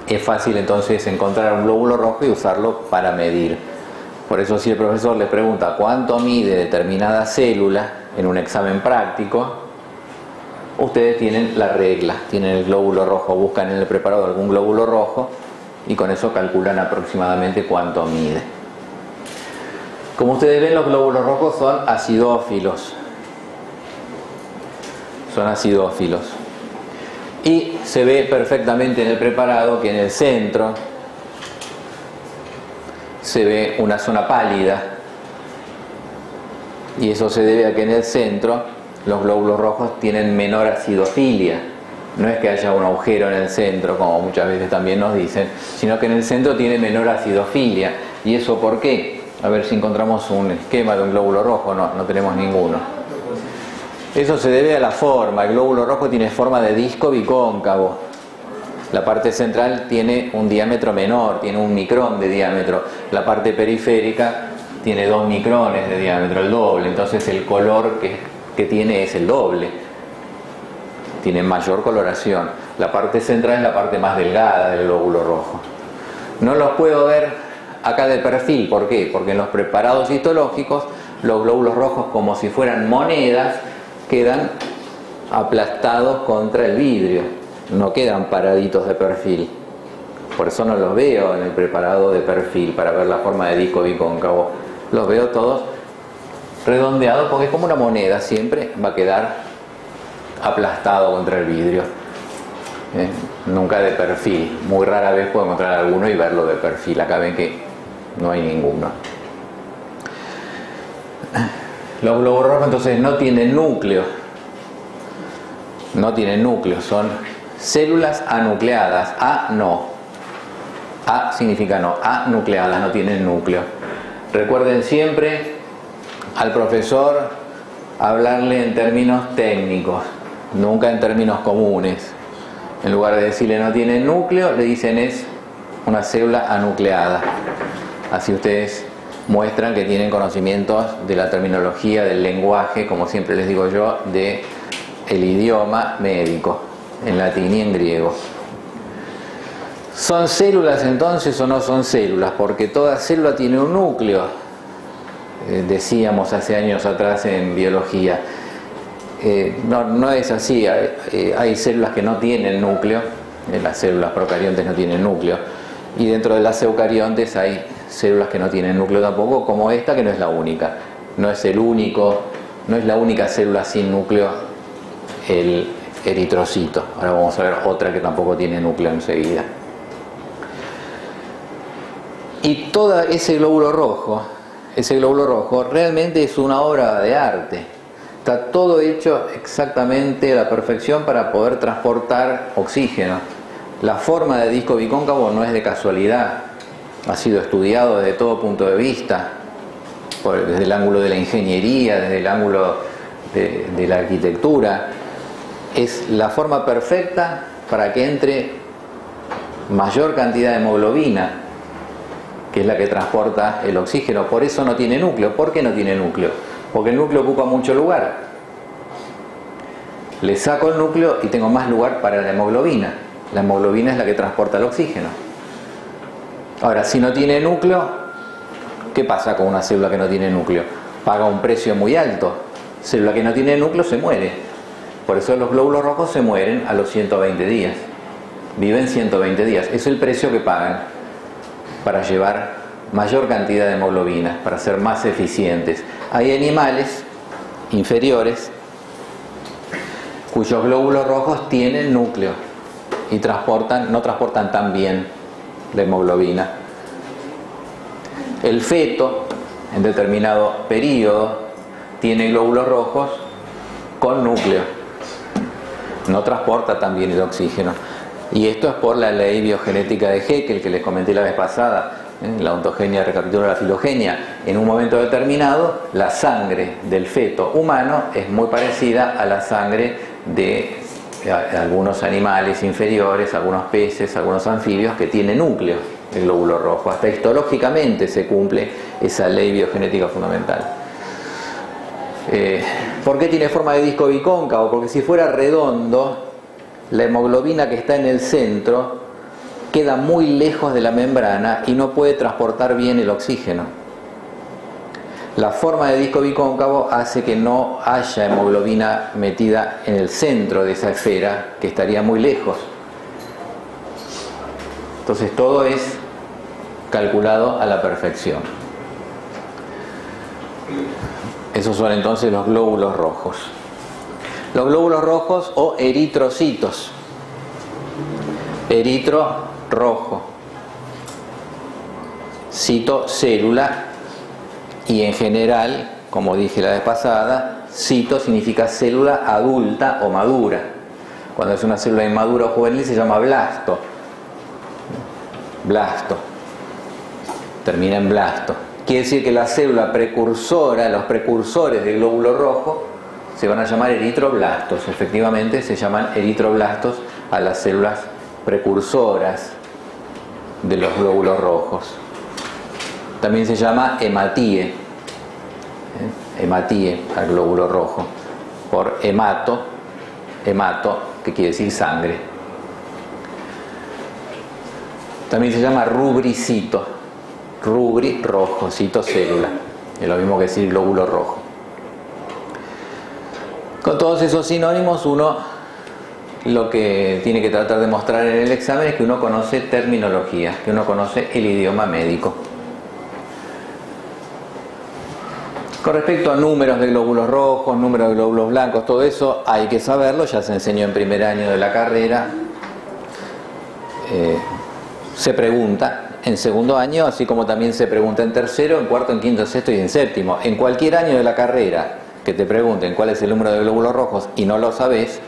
Speaker 1: es fácil entonces encontrar un glóbulo rojo y usarlo para medir. Por eso si el profesor le pregunta cuánto mide determinada célula en un examen práctico, ustedes tienen la regla, tienen el glóbulo rojo, buscan en el preparado algún glóbulo rojo y con eso calculan aproximadamente cuánto mide. Como ustedes ven, los glóbulos rojos son acidófilos. Y se ve perfectamente en el preparado que en el centro se ve una zona pálida, y eso se debe a que en el centro los glóbulos rojos tienen menor acidofilia. No es que haya un agujero en el centro, como muchas veces también nos dicen, sino que en el centro tiene menor acidofilia. ¿Y eso por qué? A ver si encontramos un esquema de un glóbulo rojo. No tenemos ninguno. Eso se debe a la forma. El glóbulo rojo tiene forma de disco bicóncavo. La parte central tiene un diámetro menor, tiene 1 micrón de diámetro. La parte periférica tiene 2 micrones de diámetro, el doble. Entonces el color que tiene es el doble. Tiene mayor coloración. La parte central es la parte más delgada del glóbulo rojo. No los puedo ver acá de perfil. ¿Por qué? Porque en los preparados histológicos los glóbulos rojos, como si fueran monedas, quedan aplastados contra el vidrio, no quedan paraditos de perfil. Por eso no los veo en el preparado de perfil para ver la forma de disco bicóncavo. Los veo todos redondeados porque es como una moneda, siempre va a quedar aplastado contra el vidrio. Nunca de perfil. Muy rara vez puedo encontrar alguno y verlo de perfil. Acá ven que no hay ninguno. Los glóbulos rojos entonces no tienen núcleo. No tienen núcleo, son células anucleadas. No. A significa no. Anucleadas, no tienen núcleo. Recuerden siempre al profesor hablarle en términos técnicos, nunca en términos comunes. En lugar de decirle no tiene núcleo, le dicen es una célula anucleada. Así ustedes muestran que tienen conocimientos de la terminología, del lenguaje, como siempre les digo yo, de el idioma médico, en latín y en griego. ¿Son células entonces o no son células? Porque toda célula tiene un núcleo, decíamos hace años atrás en biología. No es así. Hay células que no tienen núcleo, las células procariontes no tienen núcleo, y dentro de las eucariontes hay células que no tienen núcleo tampoco, como esta, que no es la única. No es la única célula sin núcleo, el eritrocito. Ahora vamos a ver otra que tampoco tiene núcleo enseguida. Y todo ese glóbulo rojo realmente es una obra de arte. está todo hecho exactamente a la perfección para poder transportar oxígeno. La forma de disco bicóncavo no es de casualidad, ha sido estudiado desde todo punto de vista, desde el ángulo de la ingeniería, desde el ángulo de la arquitectura. Es la forma perfecta para que entre mayor cantidad de hemoglobina, que es la que transporta el oxígeno. Por eso no tiene núcleo. ¿Por qué no tiene núcleo? Porque el núcleo ocupa mucho lugar. Le saco el núcleo y tengo más lugar para la hemoglobina. La hemoglobina es la que transporta el oxígeno. Ahora, si no tiene núcleo, ¿qué pasa con una célula que no tiene núcleo? Paga un precio muy alto. Célula que no tiene núcleo se muere. Por eso los glóbulos rojos se mueren a los 120 días. Viven 120 días. Es el precio que pagan para llevar mayor cantidad de hemoglobina, para ser más eficientes. Hay animales inferiores cuyos glóbulos rojos tienen núcleo y no transportan tan bien la hemoglobina. El feto, en determinado periodo, tiene glóbulos rojos con núcleo. No transporta tan bien el oxígeno. Y esto es por la ley biogenética de Haeckel que les comenté la vez pasada. La ontogenia recapitula la filogenia. En un momento determinado, la sangre del feto humano es muy parecida a la sangre de algunos animales inferiores, algunos peces, algunos anfibios que tienen núcleo de glóbulo rojo. Hasta histológicamente se cumple esa ley biogenética fundamental. ¿Por qué tiene forma de disco bicóncavo? Porque si fuera redondo, la hemoglobina que está en el centro queda muy lejos de la membrana y no puede transportar bien el oxígeno. La forma de disco bicóncavo hace que no haya hemoglobina metida en el centro de esa esfera, que estaría muy lejos. Entonces todo es calculado a la perfección. Esos son entonces los glóbulos rojos. Los glóbulos rojos o eritrocitos. Eritro, rojo. Cito, célula. Y en general, como dije la vez pasada, cito significa célula adulta o madura. Cuando es una célula inmadura o juvenil se llama blasto. Blasto. Termina en blasto. Quiere decir que la célula precursora, los precursores del glóbulo rojo, se van a llamar eritroblastos. Efectivamente se llaman eritroblastos a las células precursoras de los glóbulos rojos. También se llama hematíe. Hematíe al glóbulo rojo. Por hemato, que quiere decir sangre. También se llama rubricito. Rubri, rojo, cito, célula. Es lo mismo que decir glóbulo rojo. Con todos esos sinónimos, uno lo que tiene que tratar de mostrar en el examen es que uno conoce terminología, que uno conoce el idioma médico. Con respecto a números de glóbulos rojos, números de glóbulos blancos, todo eso hay que saberlo, ya se enseñó en primer año de la carrera. Se pregunta en segundo año, así como también se pregunta en tercero, en cuarto, en quinto, en sexto y en séptimo. En cualquier año de la carrera que te pregunten cuál es el número de glóbulos rojos y no lo sabes,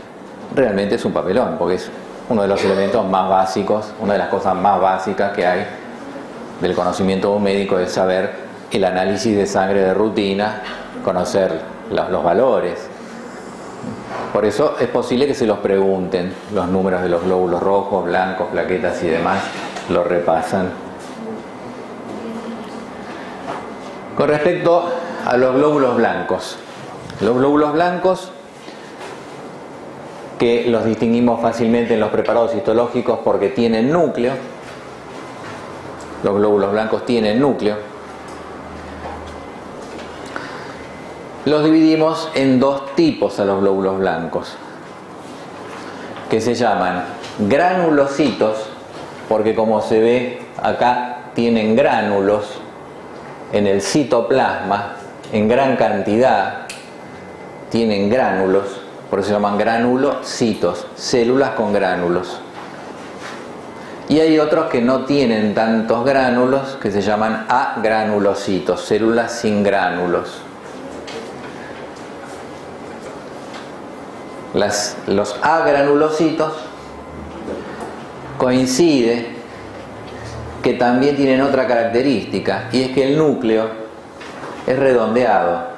Speaker 1: realmente es un papelón, porque es uno de los elementos más básicos, una de las cosas más básicas que hay del conocimiento de un médico, es saber el análisis de sangre de rutina, conocer los valores. Por eso es posible que se los pregunten los números de los glóbulos rojos, blancos, plaquetas y demás, lo repasan. Con respecto a los glóbulos blancos, que los distinguimos fácilmente en los preparados histológicos porque tienen núcleo. Los glóbulos blancos tienen núcleo. Los dividimos en dos tipos a los glóbulos blancos, que se llaman granulocitos, porque como se ve acá tienen gránulos en el citoplasma en gran cantidad, tienen gránulos, por eso se llaman granulocitos, células con gránulos. Y hay otros que no tienen tantos gránulos, que se llaman agranulocitos, células sin gránulos. los agranulocitos coincide que también tienen otra característica, y es que el núcleo es redondeado,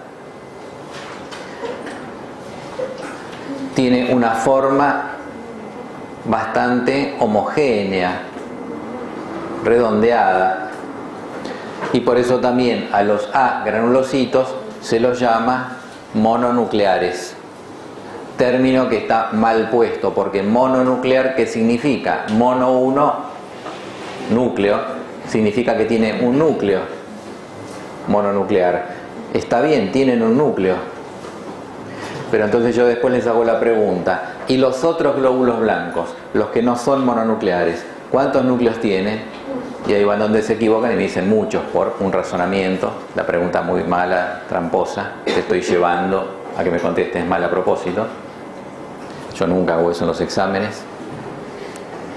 Speaker 1: tiene una forma bastante homogénea, redondeada, y por eso también a los agranulocitos se los llama mononucleares, término que está mal puesto, porque mononuclear, ¿qué significa? Mono, uno, núcleo, significa que tiene un núcleo mononuclear. Está bien, tienen un núcleo, pero entonces yo después les hago la pregunta, ¿y los otros glóbulos blancos, los que no son mononucleares, cuántos núcleos tienen? Y ahí van donde se equivocan y me dicen muchos, por un razonamiento. La pregunta muy mala, tramposa, te estoy llevando a que me contestes mal a propósito. Yo nunca hago eso en los exámenes,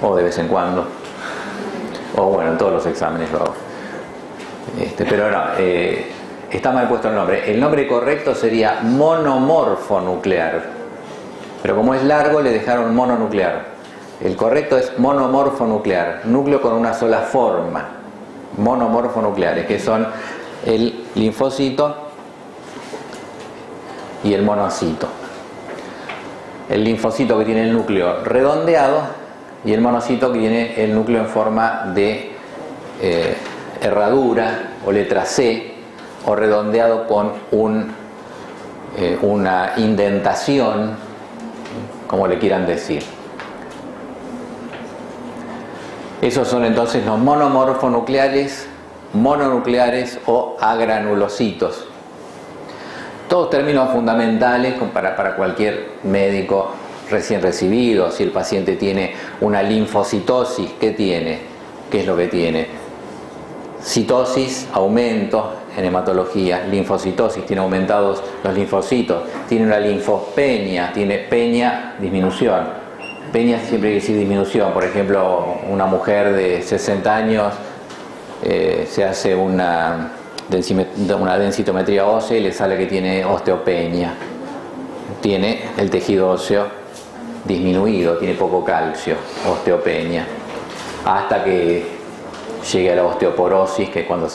Speaker 1: o de vez en cuando, o bueno, en todos los exámenes lo hago. Pero no, está mal puesto el nombre. El nombre correcto sería monomorfonuclear, pero como es largo le dejaron mononuclear. El correcto es monomorfonuclear, núcleo con una sola forma. Monomorfonucleares, que son el linfocito y el monocito. El linfocito que tiene el núcleo redondeado y el monocito que tiene el núcleo en forma de herradura o letra C, o redondeado con una indentación, como le quieran decir. Esos son entonces los monomorfonucleares, mononucleares o agranulocitos. Todos términos fundamentales para cualquier médico recién recibido. Si el paciente tiene una linfocitosis, ¿qué tiene? ¿Qué es lo que tiene? Citosis, aumento en hematología. Linfocitosis, tiene aumentados los linfocitos. Tiene una linfopenia, tiene penia, disminución. Peña siempre quiere decir disminución. Por ejemplo, una mujer de 60 años se hace una densitometría ósea y le sale que tiene osteopenia. Tiene el tejido óseo disminuido, tiene poco calcio, osteopenia. Hasta que llegue a la osteoporosis, que es cuando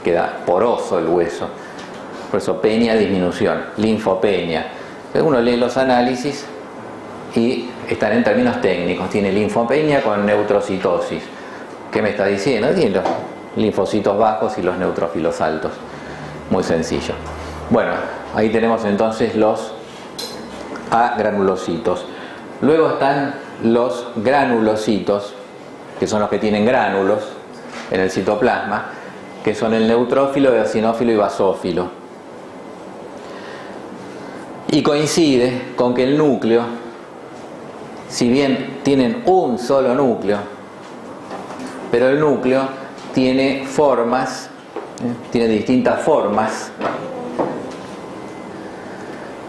Speaker 1: queda poroso el hueso. Por eso peña, disminución, linfopenia. Uno lee los análisis y están en términos técnicos. Tiene linfopenia con neutrocitosis. ¿Qué me está diciendo? Tiene los linfocitos bajos y los neutrófilos altos. Muy sencillo. Bueno, ahí tenemos entonces los agranulocitos. Luego están los granulocitos, que son los que tienen gránulos en el citoplasma, que son el neutrófilo, eosinófilo y basófilo. Y coincide con que el núcleo, si bien tienen un solo núcleo, pero el núcleo tiene formas, tiene distintas formas.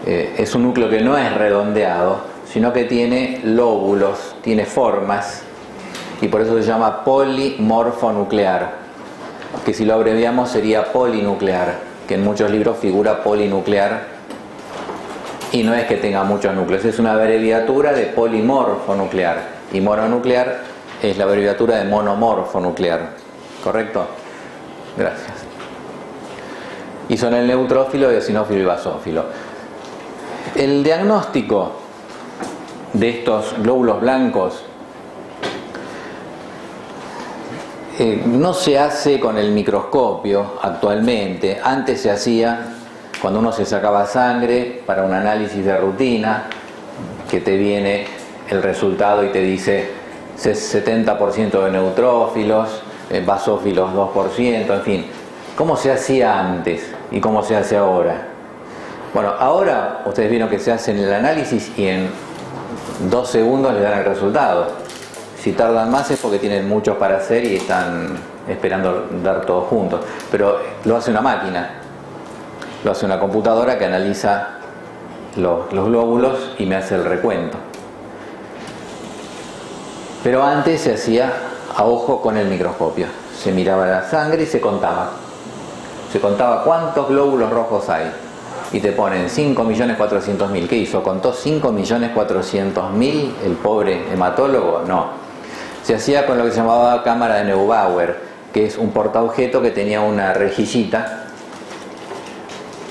Speaker 1: Es un núcleo que no es redondeado, sino que tiene lóbulos, tiene formas, y por eso se llama polimorfonuclear, que si lo abreviamos sería polinuclear, que en muchos libros figura polinuclear. Y no es que tenga muchos núcleos, es una abreviatura de polimorfonuclear. Y mononuclear es la abreviatura de monomorfonuclear. ¿Correcto? Gracias. Y son el neutrófilo, eosinófilo y basófilo. El diagnóstico de estos glóbulos blancos no se hace con el microscopio actualmente. Antes se hacía cuando uno se sacaba sangre para un análisis de rutina, que te viene el resultado y te dice 70% de neutrófilos, basófilos 2%, en fin. ¿Cómo se hacía antes y cómo se hace ahora? Bueno, ahora ustedes vieron que se hace el análisis y en 2 segundos le dan el resultado. Si tardan más es porque tienen muchos para hacer y están esperando dar todos juntos. Pero lo hace una máquina. Lo hace una computadora que analiza los glóbulos y me hace el recuento. Pero antes se hacía a ojo con el microscopio. Se miraba la sangre y se contaba. Se contaba cuántos glóbulos rojos hay. y te ponen 5.400.000. ¿Qué hizo? ¿Contó 5.400.000 el pobre hematólogo? No. Se hacía con lo que se llamaba cámara de Neubauer, que es un portaobjeto que tenía una rejillita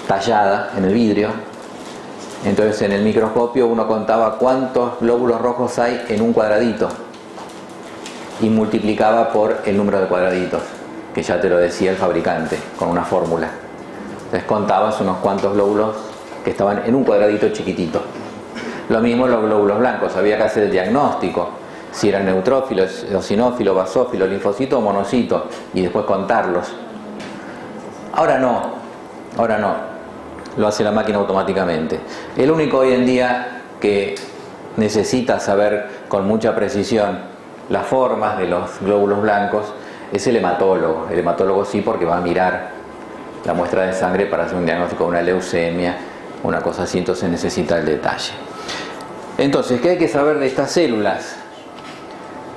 Speaker 1: tallada en el vidrio. Entonces en el microscopio uno contaba cuántos glóbulos rojos hay en un cuadradito y multiplicaba por el número de cuadraditos, que ya te lo decía el fabricante con una fórmula. Entonces contabas unos cuantos glóbulos que estaban en un cuadradito chiquitito. Lo mismo los glóbulos blancos, había que hacer el diagnóstico, si eran neutrófilos, eosinófilos, basófilos, linfocitos o monocitos, y después contarlos. Ahora no, lo hace la máquina automáticamente. El único hoy en día que necesita saber con mucha precisión las formas de los glóbulos blancos es el hematólogo. El hematólogo sí, porque va a mirar la muestra de sangre para hacer un diagnóstico de una leucemia, una cosa así, entonces necesita el detalle. Entonces, ¿qué hay que saber de estas células?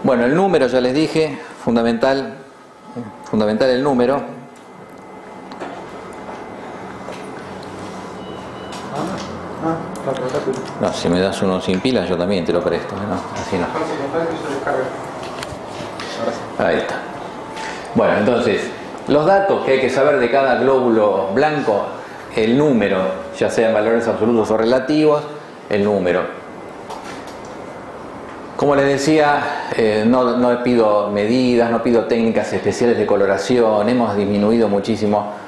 Speaker 1: Bueno, el número, ya les dije, fundamental el número. No, si me das uno sin pilas yo también te lo presto, ¿no? Así no. Ahí está. Bueno, entonces, los datos que hay que saber de cada glóbulo blanco, el número, ya sea en valores absolutos o relativos, el número. Como les decía, no pido medidas, no pido técnicas especiales de coloración, hemos disminuido muchísimo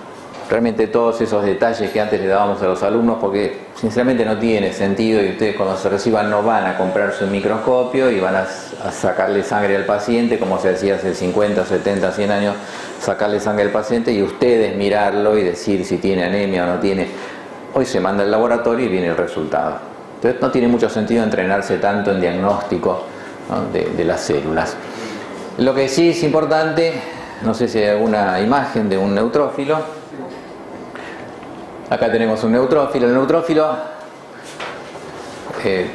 Speaker 1: realmente todos esos detalles que antes le dábamos a los alumnos, porque sinceramente no tiene sentido y ustedes cuando se reciban no van a comprarse un microscopio y van a sacarle sangre al paciente como se hacía hace 50, 70, 100 años, sacarle sangre al paciente y ustedes mirarlo y decir si tiene anemia o no tiene. Hoy se manda al laboratorio y viene el resultado. Entonces no tiene mucho sentido entrenarse tanto en diagnóstico, ¿no?, de las células. Lo que sí es importante, no sé si hay alguna imagen de un neutrófilo. Acá tenemos un neutrófilo. El neutrófilo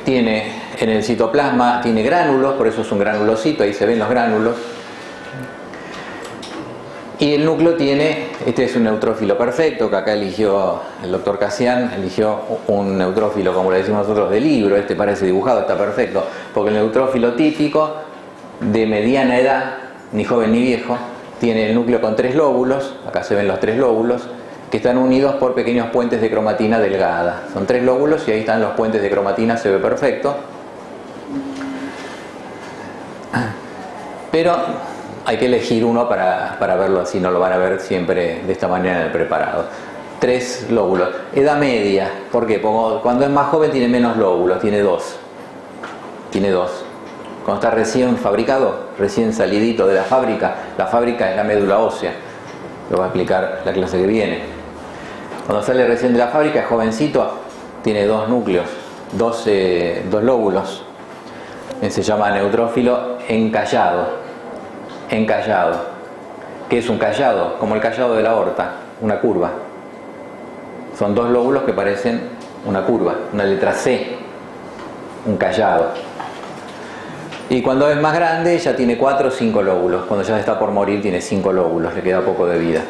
Speaker 1: tiene en el citoplasma, tiene gránulos, por eso es un granulocito, ahí se ven los gránulos. Y el núcleo tiene, este es un neutrófilo perfecto, que acá eligió el doctor Casian, eligió un neutrófilo, como le decimos nosotros, de libro. Este parece dibujado, está perfecto, porque el neutrófilo típico, de mediana edad, ni joven ni viejo, tiene el núcleo con 3 lóbulos, acá se ven los 3 lóbulos, que están unidos por pequeños puentes de cromatina delgada. Son 3 lóbulos y ahí están los puentes de cromatina, se ve perfecto. Pero hay que elegir uno para verlo así, no lo van a ver siempre de esta manera en el preparado. 3 lóbulos. Edad media, ¿por qué? Porque cuando es más joven tiene menos lóbulos, tiene 2. Tiene 2. Cuando está recién fabricado, recién salidito de la fábrica es la médula ósea. Lo va a explicar la clase que viene. Cuando sale recién de la fábrica, es jovencito, tiene 2 núcleos, 2 lóbulos. Se llama neutrófilo encallado. Encallado. ¿Qué es un callado? Como el callado de la aorta, una curva. Son 2 lóbulos que parecen una curva, una letra C, un callado. Y cuando es más grande ya tiene 4 o 5 lóbulos. Cuando ya está por morir tiene 5 lóbulos, le queda poco de vida.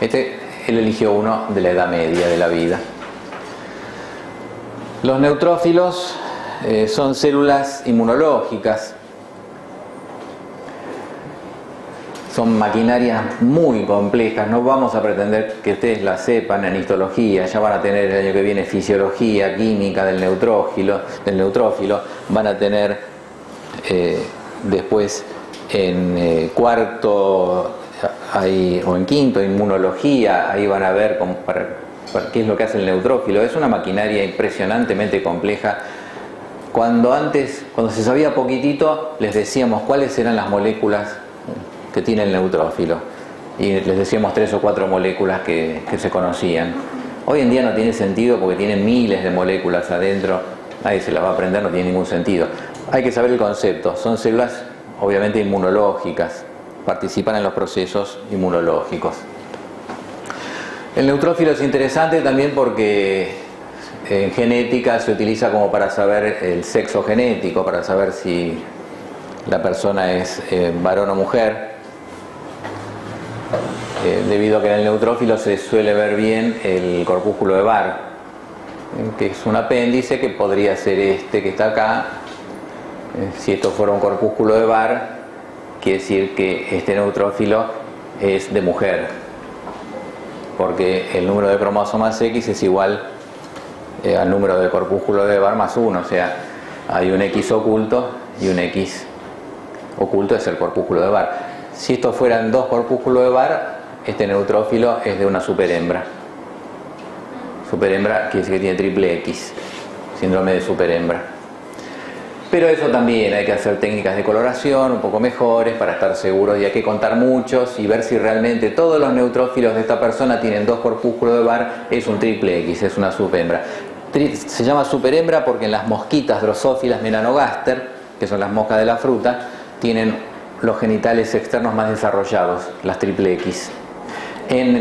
Speaker 1: Él eligió uno de la edad media de la vida. Los neutrófilos son células inmunológicas. Son maquinarias muy complejas. No vamos a pretender que ustedes la sepan en histología. Ya van a tener el año que viene fisiología, química del neutrófilo. Van a tener después en cuarto o en quinto inmunología, ahí van a ver qué es lo que hace el neutrófilo. Es una maquinaria impresionantemente compleja. Cuando se sabía poquitito, les decíamos cuáles eran las moléculas que tiene el neutrófilo y les decíamos 3 o 4 moléculas que se conocían. Hoy en día no tiene sentido porque tiene miles de moléculas adentro, nadie se las va a aprender, no tiene ningún sentido. Hay que saber el concepto. Son células obviamente inmunológicas, participan en los procesos inmunológicos. El neutrófilo es interesante también porque en genética se utiliza como para saber el sexo genético, para saber si la persona es varón o mujer. debido a que en el neutrófilo se suele ver bien el corpúsculo de Barr, que es un apéndice que podría ser este que está acá. Si esto fuera un corpúsculo de Barr, quiere decir que este neutrófilo es de mujer, porque el número de cromosomas X es igual al número de corpúsculo de Barr más 1, o sea, hay un X oculto y un X oculto es el corpúsculo de Barr. Si estos fueran dos corpúsculos de Barr, este neutrófilo es de una superhembra. Superhembra quiere decir que tiene triple X, síndrome de superhembra. Pero eso también hay que hacer técnicas de coloración un poco mejores para estar seguros, y hay que contar muchos y ver si realmente todos los neutrófilos de esta persona tienen dos corpúsculos de Barr. Es un triple X, es una subhembra. Se llama superhembra porque en las mosquitas drosófilas melanogaster, que son las moscas de la fruta, tienen los genitales externos más desarrollados, las triple X. En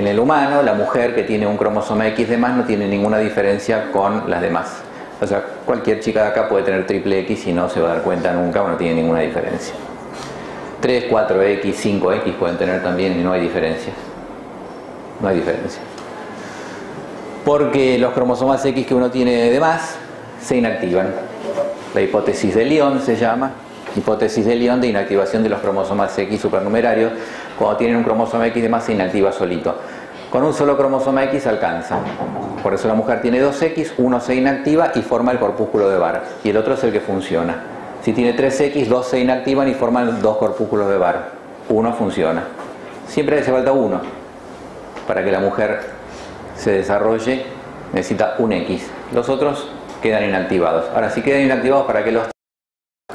Speaker 1: el humano, la mujer que tiene un cromosoma X de más no tiene ninguna diferencia con las demás. O sea, cualquier chica de acá puede tener triple X y no se va a dar cuenta nunca, o no tiene ninguna diferencia. 3, 4X, 5X pueden tener también y no hay diferencia. No hay diferencia. Porque los cromosomas X que uno tiene de más se inactivan. La hipótesis de Lyon se llama, hipótesis de Lyon de inactivación de los cromosomas X supernumerarios. Cuando tienen un cromosoma X de más se inactiva solito. Con un solo cromosoma X alcanza. Por eso la mujer tiene 2X, uno se inactiva y forma el corpúsculo de Barr, y el otro es el que funciona. Si tiene 3X, dos se inactivan y forman dos corpúsculos de Barr. Uno funciona. Siempre hace falta uno. Para que la mujer se desarrolle necesita un X. Los otros quedan inactivados. Ahora, si quedan inactivados, ¿para qué los?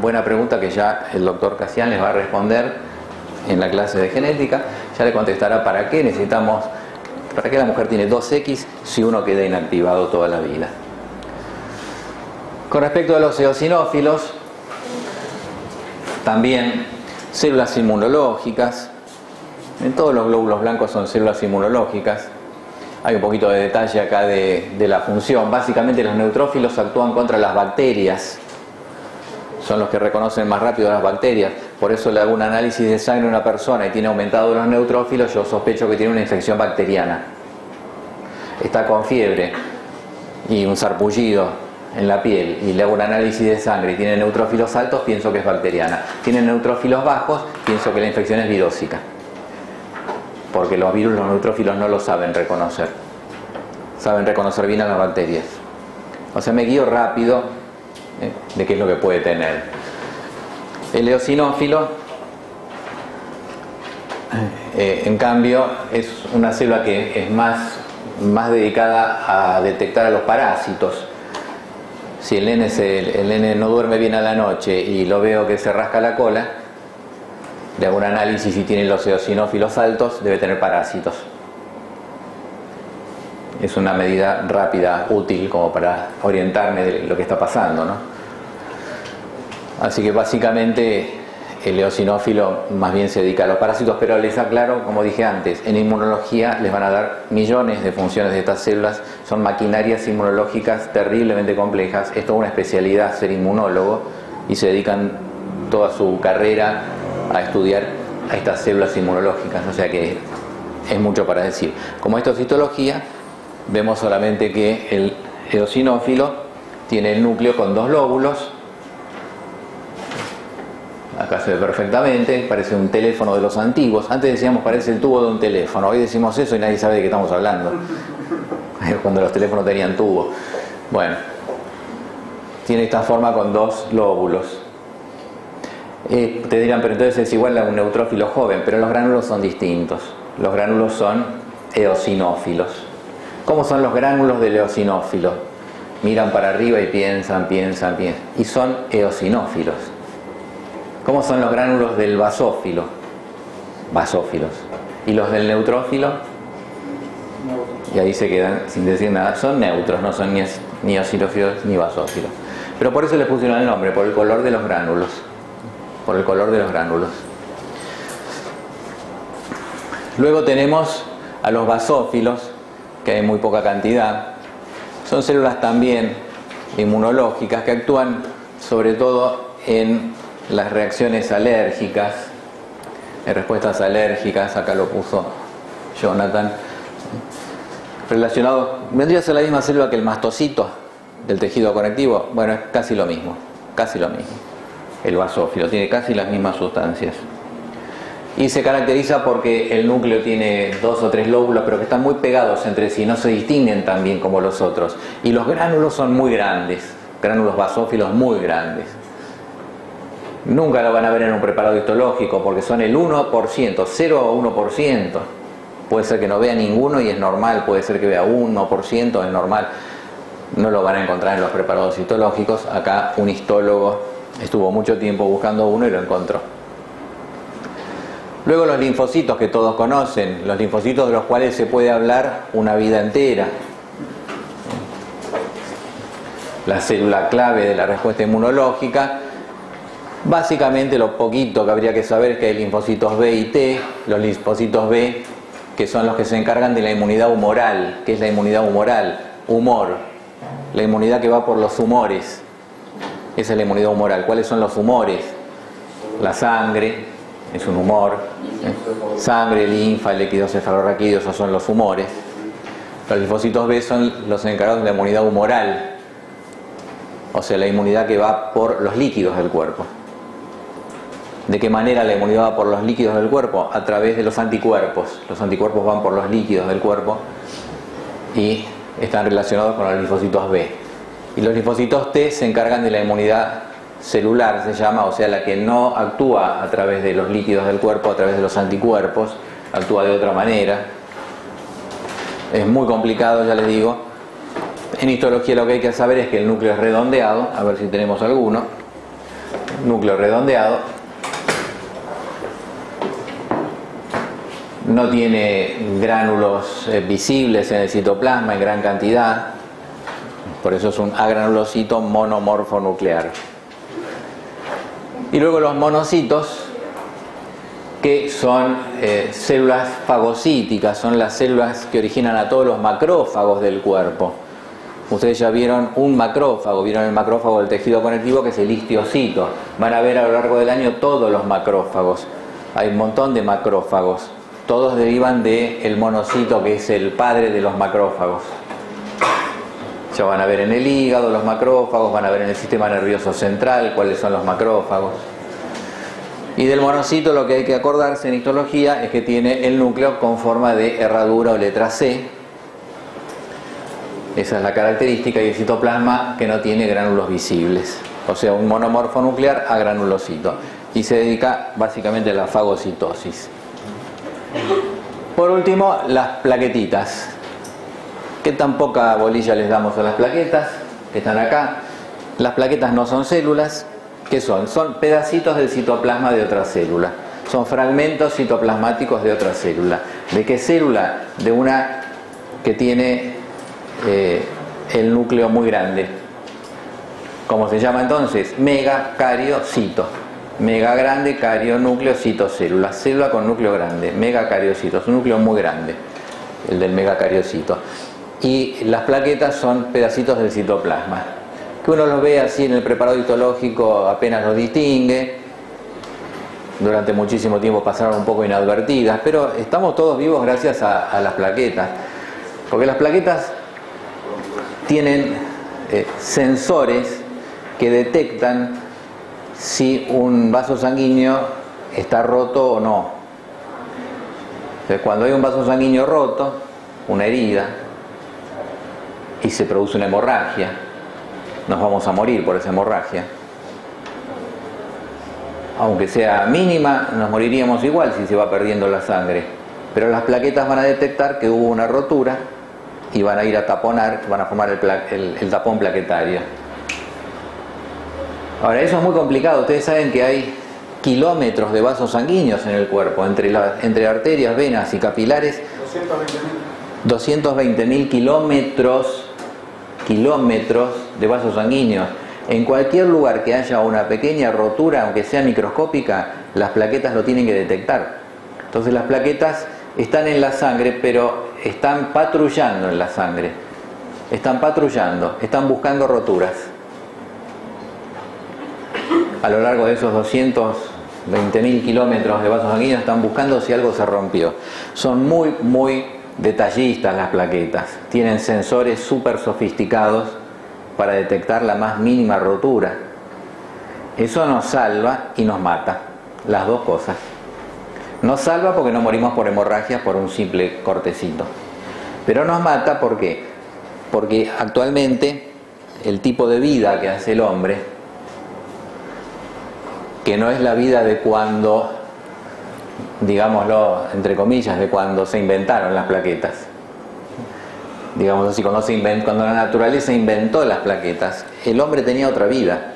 Speaker 1: Buena pregunta que ya el doctor Casian les va a responder en la clase de genética. Ya le contestará para qué necesitamos. ¿Para qué la mujer tiene 2X si uno queda inactivado toda la vida? Con respecto a los eosinófilos, también células inmunológicas. En todos los glóbulos blancos son células inmunológicas. Hay un poquito de detalle acá de la función. Básicamente los neutrófilos actúan contra las bacterias. Son los que reconocen más rápido las bacterias. Por eso le hago un análisis de sangre a una persona y tiene aumentados los neutrófilos, yo sospecho que tiene una infección bacteriana. Está con fiebre y un sarpullido en la piel y le hago un análisis de sangre y tiene neutrófilos altos, pienso que es bacteriana. Tiene neutrófilos bajos, pienso que la infección es virósica. Porque los virus, los neutrófilos no lo saben reconocer. Saben reconocer bien a las bacterias. O sea, me guío rápido de qué es lo que puede tener. El eosinófilo, en cambio, es una célula que es más dedicada a detectar a los parásitos. Si el nene no duerme bien a la noche y lo veo que se rasca la cola, le hago un análisis si tiene los eosinófilos altos, debe tener parásitos. Es una medida rápida, útil, como para orientarme de lo que está pasando, ¿no? Así que básicamente el eosinófilo más bien se dedica a los parásitos, pero les aclaro, como dije antes, en inmunología les van a dar millones de funciones de estas células. Son maquinarias inmunológicas terriblemente complejas. Es toda una especialidad ser inmunólogo y se dedican toda su carrera a estudiar a estas células inmunológicas. O sea que es mucho para decir. Como esto es citología, vemos solamente que el eosinófilo tiene el núcleo con dos lóbulos. Acá se ve perfectamente, parece un teléfono de los antiguos. Antes decíamos parece el tubo de un teléfono, hoy decimos eso y nadie sabe de qué estamos hablando. Cuando los teléfonos tenían tubo. Bueno, tiene esta forma con dos lóbulos. Te dirán, pero entonces es igual a un neutrófilo joven, pero los gránulos son distintos. Los gránulos son eosinófilos. ¿Cómo son los gránulos del eosinófilo? Miran para arriba y piensan. Y son eosinófilos. ¿Cómo son los gránulos del basófilo? Basófilos. ¿Y los del neutrófilo? Y ahí se quedan sin decir nada. Son neutros, no son ni eosinófilos ni basófilos. Pero por eso les pusieron el nombre, por el color de los gránulos. Por el color de los gránulos. Luego tenemos a los basófilos, que hay muy poca cantidad. Son células también inmunológicas que actúan sobre todo en las reacciones alérgicas. en respuestas alérgicas, acá lo puso Jonathan, relacionado, vendría a ser la misma célula que el mastocito del tejido conectivo. Bueno, es casi lo mismo, el basófilo tiene casi las mismas sustancias y se caracteriza porque el núcleo tiene 2 o 3 lóbulos, pero que están muy pegados entre sí, no se distinguen tan bien como los otros, y los gránulos son muy grandes, gránulos basófilos muy grandes. Nunca lo van a ver en un preparado histológico porque son el 1%, 0 o 1%. Puede ser que no vea ninguno y es normal, puede ser que vea 1%, es normal. No lo van a encontrar en los preparados histológicos. Acá un histólogo estuvo mucho tiempo buscando uno y lo encontró. Luego los linfocitos que todos conocen, los linfocitos de los cuales se puede hablar una vida entera. La célula clave de la respuesta inmunológica. Básicamente lo poquito que habría que saber es que hay linfocitos B y T. Los linfocitos B, que son los que se encargan de la inmunidad humoral. ¿Qué es la inmunidad humoral? Humor. La inmunidad que va por los humores. Esa es la inmunidad humoral. ¿Cuáles son los humores? La sangre es un humor. Sangre, linfa, líquidos cefalorraquídeos, esos son los humores. Los linfocitos B son los encargados de la inmunidad humoral. O sea, la inmunidad que va por los líquidos del cuerpo. ¿De qué manera la inmunidad va por los líquidos del cuerpo? A través de los anticuerpos. Los anticuerpos van por los líquidos del cuerpo y están relacionados con los linfocitos B. Y los linfocitos T se encargan de la inmunidad celular, se llama, o sea, la que no actúa a través de los líquidos del cuerpo, a través de los anticuerpos, actúa de otra manera. Es muy complicado, ya les digo. En histología lo que hay que saber es que el núcleo es redondeado, a ver si tenemos alguno. Núcleo redondeado. No tiene gránulos visibles en el citoplasma en gran cantidad, por eso es un agranulocito monomorfo nuclear. Y luego los monocitos, que son células fagocíticas, son las células que originan a todos los macrófagos del cuerpo. Ustedes ya vieron un macrófago, vieron el macrófago del tejido conectivo, que es el histiocito. Van a ver a lo largo del año todos los macrófagos. Hay un montón de macrófagos. Todos derivan del monocito, que es el padre de los macrófagos. Ya van a ver en el hígado los macrófagos, van a ver en el sistema nervioso central cuáles son los macrófagos. Y del monocito lo que hay que acordarse en histología es que tiene el núcleo con forma de herradura o letra C. Esa es la característica, y el citoplasma que no tiene gránulos visibles. O sea, un monomorfo nuclear agranulocito. Y se dedica básicamente a la fagocitosis. Por último, las plaquetitas. ¿Qué tan poca bolilla les damos a las plaquetas? Que están acá. Las plaquetas no son células. ¿Qué son? Son pedacitos del citoplasma de otra célula. Son fragmentos citoplasmáticos de otra célula. ¿De qué célula? De una que tiene el núcleo muy grande. ¿Cómo se llama entonces? Megacariocito. Mega grande, cario, núcleo, cito, célula. Célula con núcleo grande. Megacariocito. Es un núcleo muy grande, el del megacariocito. Y las plaquetas son pedacitos del citoplasma. Que uno los ve así en el preparado histológico, apenas los distingue. Durante muchísimo tiempo pasaron un poco inadvertidas, pero estamos todos vivos gracias a las plaquetas. Porque las plaquetas tienen sensores que detectan si un vaso sanguíneo está roto o no. Entonces, cuando hay un vaso sanguíneo roto, una herida, y se produce una hemorragia, nos vamos a morir por esa hemorragia. Aunque sea mínima, nos moriríamos igual si se va perdiendo la sangre. Pero las plaquetas van a detectar que hubo una rotura y van a ir a taponar, van a formar el tapón plaquetario. Ahora, eso es muy complicado. Ustedes saben que hay kilómetros de vasos sanguíneos en el cuerpo, entre arterias, venas y capilares. 220.000 kilómetros de vasos sanguíneos. En cualquier lugar que haya una pequeña rotura, aunque sea microscópica, las plaquetas lo tienen que detectar. Entonces las plaquetas están en la sangre, pero están patrullando en la sangre. Están patrullando, están buscando roturas. A lo largo de esos 20.000 kilómetros de vasos sanguíneos, están buscando si algo se rompió. Son muy detallistas las plaquetas, tienen sensores súper sofisticados para detectar la más mínima rotura. Eso nos salva y nos mata, las dos cosas. Nos salva porque no morimos por hemorragias por un simple cortecito, pero nos mata ¿por qué? Porque actualmente el tipo de vida que hace el hombre, que no es la vida de cuando, digámoslo entre comillas, de cuando se inventaron las plaquetas, digamos así, cuando la naturaleza inventó las plaquetas, el hombre tenía otra vida.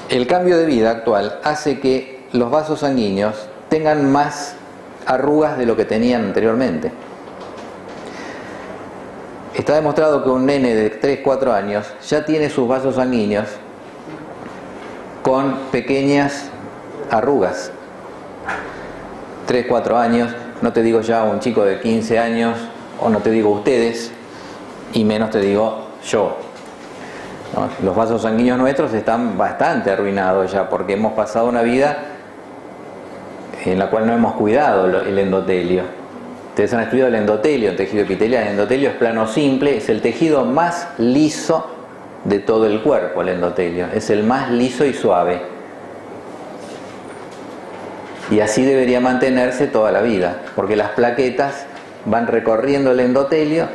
Speaker 1: El cambio de vida actual hace que los vasos sanguíneos tengan más arrugas de lo que tenían anteriormente. Está demostrado que un nene de 3-4 años ya tiene sus vasos sanguíneos con pequeñas arrugas. 3-4 años, no te digo ya un chico de 15 años, o no te digo ustedes, y menos te digo yo. ¿No? Los vasos sanguíneos nuestros están bastante arruinados ya, porque hemos pasado una vida en la cual no hemos cuidado el endotelio. Ustedes han estudiado el endotelio, el tejido epitelial. El endotelio es plano simple, es el tejido más liso de todo el cuerpo, el endotelio. Es el más liso y suave. Y así debería mantenerse toda la vida, porque las plaquetas van recorriendo el endotelio,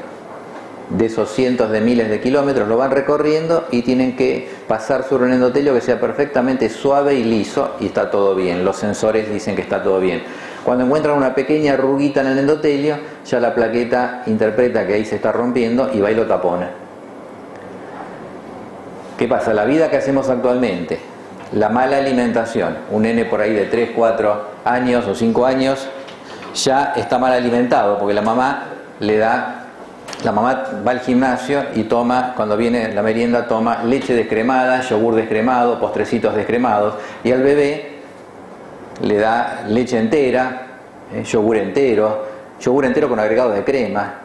Speaker 1: de esos cientos de miles de kilómetros, lo van recorriendo y tienen que pasar sobre un endotelio que sea perfectamente suave y liso, y está todo bien. Los sensores dicen que está todo bien. Cuando encuentran una pequeña arruguita en el endotelio, ya la plaqueta interpreta que ahí se está rompiendo y va y lo tapona. ¿Qué pasa? La vida que hacemos actualmente, la mala alimentación, un nene por ahí de 3, 4 años o 5 años ya está mal alimentado, porque la mamá va al gimnasio y toma, cuando viene la merienda, toma leche descremada, yogur descremado, postrecitos descremados, y al bebé le da leche entera, yogur entero con agregados de crema.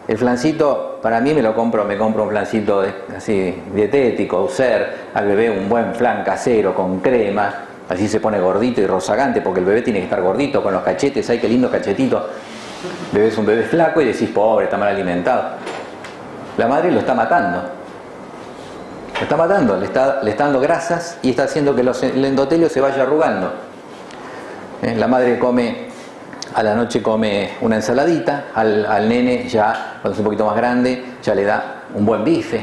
Speaker 1: El flancito, para mí me compro un flancito así dietético, User, al bebé un buen flan casero con crema, así se pone gordito y rozagante, porque el bebé tiene que estar gordito, con los cachetes, ¡ay qué lindo cachetito! El bebé es un bebé flaco y decís, pobre, está mal alimentado. La madre lo está matando. Lo está matando, le está dando grasas y está haciendo que el endotelio se vaya arrugando. La madre a la noche come una ensaladita, al nene ya, cuando es un poquito más grande, ya le da un buen bife,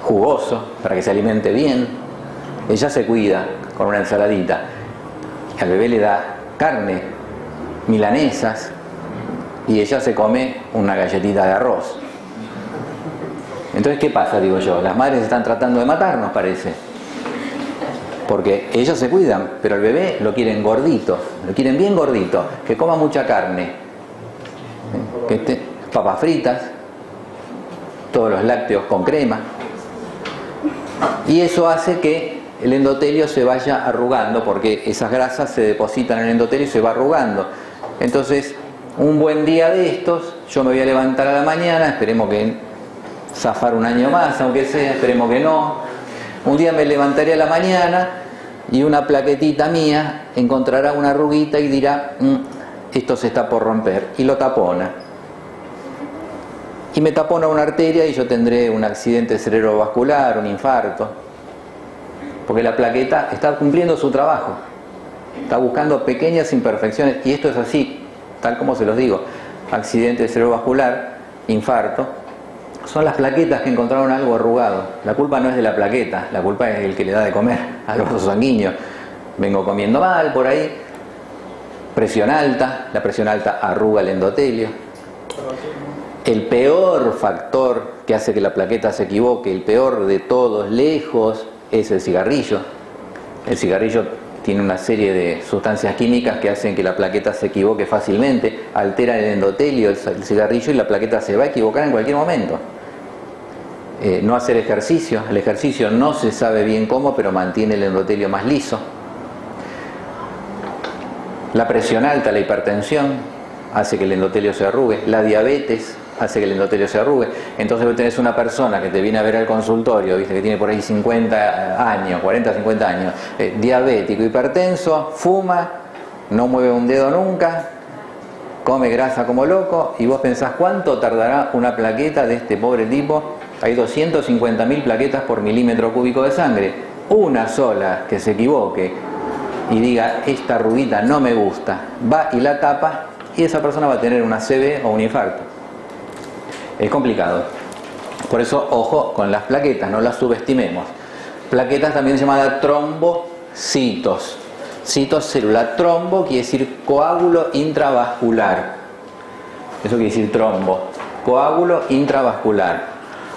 Speaker 1: jugoso, para que se alimente bien. Ella se cuida con una ensaladita. Al bebé le da carne, milanesas, y ella se come una galletita de arroz. Entonces, ¿qué pasa? Digo yo, las madres están tratando de matarnos, parece. Porque ellos se cuidan, pero el bebé lo quieren gordito, lo quieren bien gordito, que coma mucha carne, papas fritas, todos los lácteos con crema. Y eso hace que el endotelio se vaya arrugando, porque esas grasas se depositan en el endotelio y se va arrugando. Entonces, un buen día de estos, yo me voy a levantar a la mañana, esperemos que zafar un año más, aunque sea, esperemos que no. Un día me levantaré a la mañana y una plaquetita mía encontrará una arruguita y dirá, esto se está por romper, y lo tapona. Y me tapona una arteria y yo tendré un accidente cerebrovascular, un infarto. Porque la plaqueta está cumpliendo su trabajo, está buscando pequeñas imperfecciones, y esto es así, tal como se los digo. Accidente cerebrovascular, infarto, son las plaquetas que encontraron algo arrugado. La culpa no es de la plaqueta, la culpa es del que le da de comer al vaso sanguíneo. Vengo comiendo mal por ahí, presión alta, la presión alta arruga el endotelio. El peor factor que hace que la plaqueta se equivoque, el peor de todos, lejos, es el cigarrillo. El cigarrillo tiene una serie de sustancias químicas que hacen que la plaqueta se equivoque fácilmente, altera el endotelio, el cigarrillo, y la plaqueta se va a equivocar en cualquier momento. No hacer ejercicio, el ejercicio no se sabe bien cómo, pero mantiene el endotelio más liso. La presión alta, la hipertensión, hace que el endotelio se arrugue. La diabetes hace que el endotelio se arrugue. Entonces vos tenés una persona que te viene a ver al consultorio, viste, que tiene por ahí 50 años, 40, 50 años, diabético, hipertenso, fuma, no mueve un dedo nunca, come grasa como loco, y vos pensás cuánto tardará una plaqueta de este pobre tipo. Hay 250.000 plaquetas por milímetro cúbico de sangre. Una sola que se equivoque y diga esta arruguita no me gusta, va y la tapa, y esa persona va a tener una CB o un infarto. Es complicado. Por eso, ojo con las plaquetas, no las subestimemos. Plaquetas también llamadas trombocitos. Citocélula. Trombo quiere decir coágulo intravascular. Eso quiere decir trombo. Coágulo intravascular.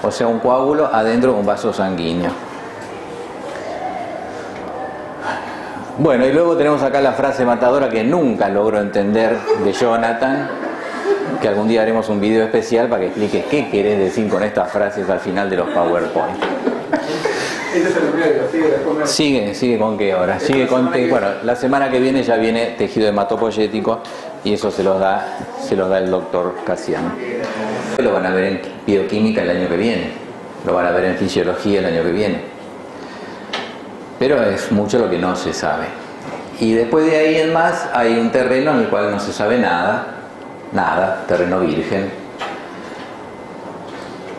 Speaker 1: O sea, un coágulo adentro de un vaso sanguíneo. Bueno, y luego tenemos acá la frase matadora que nunca logro entender de Jonathan, que algún día haremos un video especial para que expliques qué querés decir con estas frases al final de los PowerPoint. Sigue con qué ahora. Sigue con que, bueno, la semana que viene ya viene tejido hematopoyético y eso se los da el doctor Casiano. Lo van a ver en bioquímica el año que viene, lo van a ver en fisiología el año que viene. Pero es mucho lo que no se sabe. Y después de ahí en más hay un terreno en el cual no se sabe nada, terreno virgen,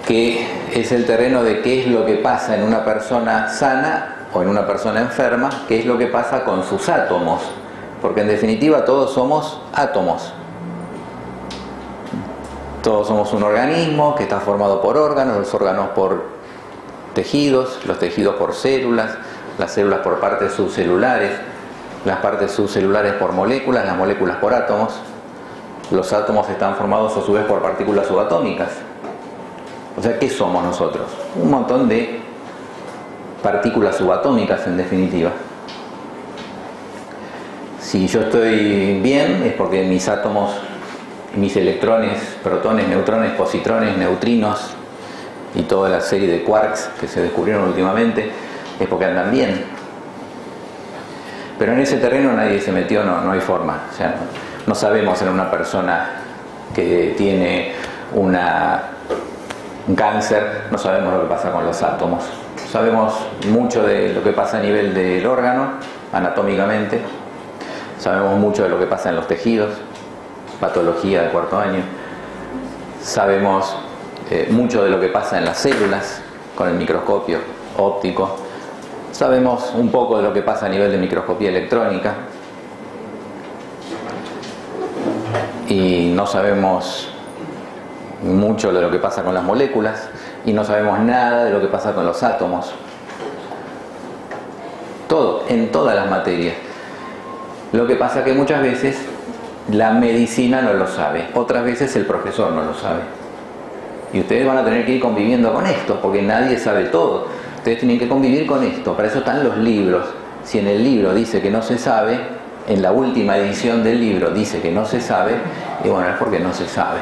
Speaker 1: que es el terreno de qué es lo que pasa en una persona sana o en una persona enferma, qué es lo que pasa con sus átomos, porque en definitiva todos somos átomos. Todos somos un organismo que está formado por órganos, los órganos por tejidos, los tejidos por células, las células por partes subcelulares, las partes subcelulares por moléculas, las moléculas por átomos. Los átomos están formados a su vez por partículas subatómicas. O sea, ¿qué somos nosotros? Un montón de partículas subatómicas en definitiva. Si yo estoy bien es porque mis átomos, mis electrones, protones, neutrones, positrones, neutrinos y toda la serie de quarks que se descubrieron últimamente es porque andan bien. Pero en ese terreno nadie se metió, no hay forma. O sea, no sabemos en una persona que tiene un cáncer, no sabemos lo que pasa con los átomos. Sabemos mucho de lo que pasa a nivel del órgano, anatómicamente. Sabemos mucho de lo que pasa en los tejidos, patología de cuarto año. Sabemos mucho de lo que pasa en las células con el microscopio óptico. Sabemos un poco de lo que pasa a nivel de microscopía electrónica. Y no sabemos mucho de lo que pasa con las moléculas. Y no sabemos nada de lo que pasa con los átomos. Todo, en todas las materias. Lo que pasa es que muchas veces la medicina no lo sabe. Otras veces el profesor no lo sabe. Y ustedes van a tener que ir conviviendo con esto, porque nadie sabe todo. Ustedes tienen que convivir con esto. Para eso están los libros. Si en el libro dice que no se sabe, en la última edición del libro dice que no se sabe, y bueno, es porque no se sabe.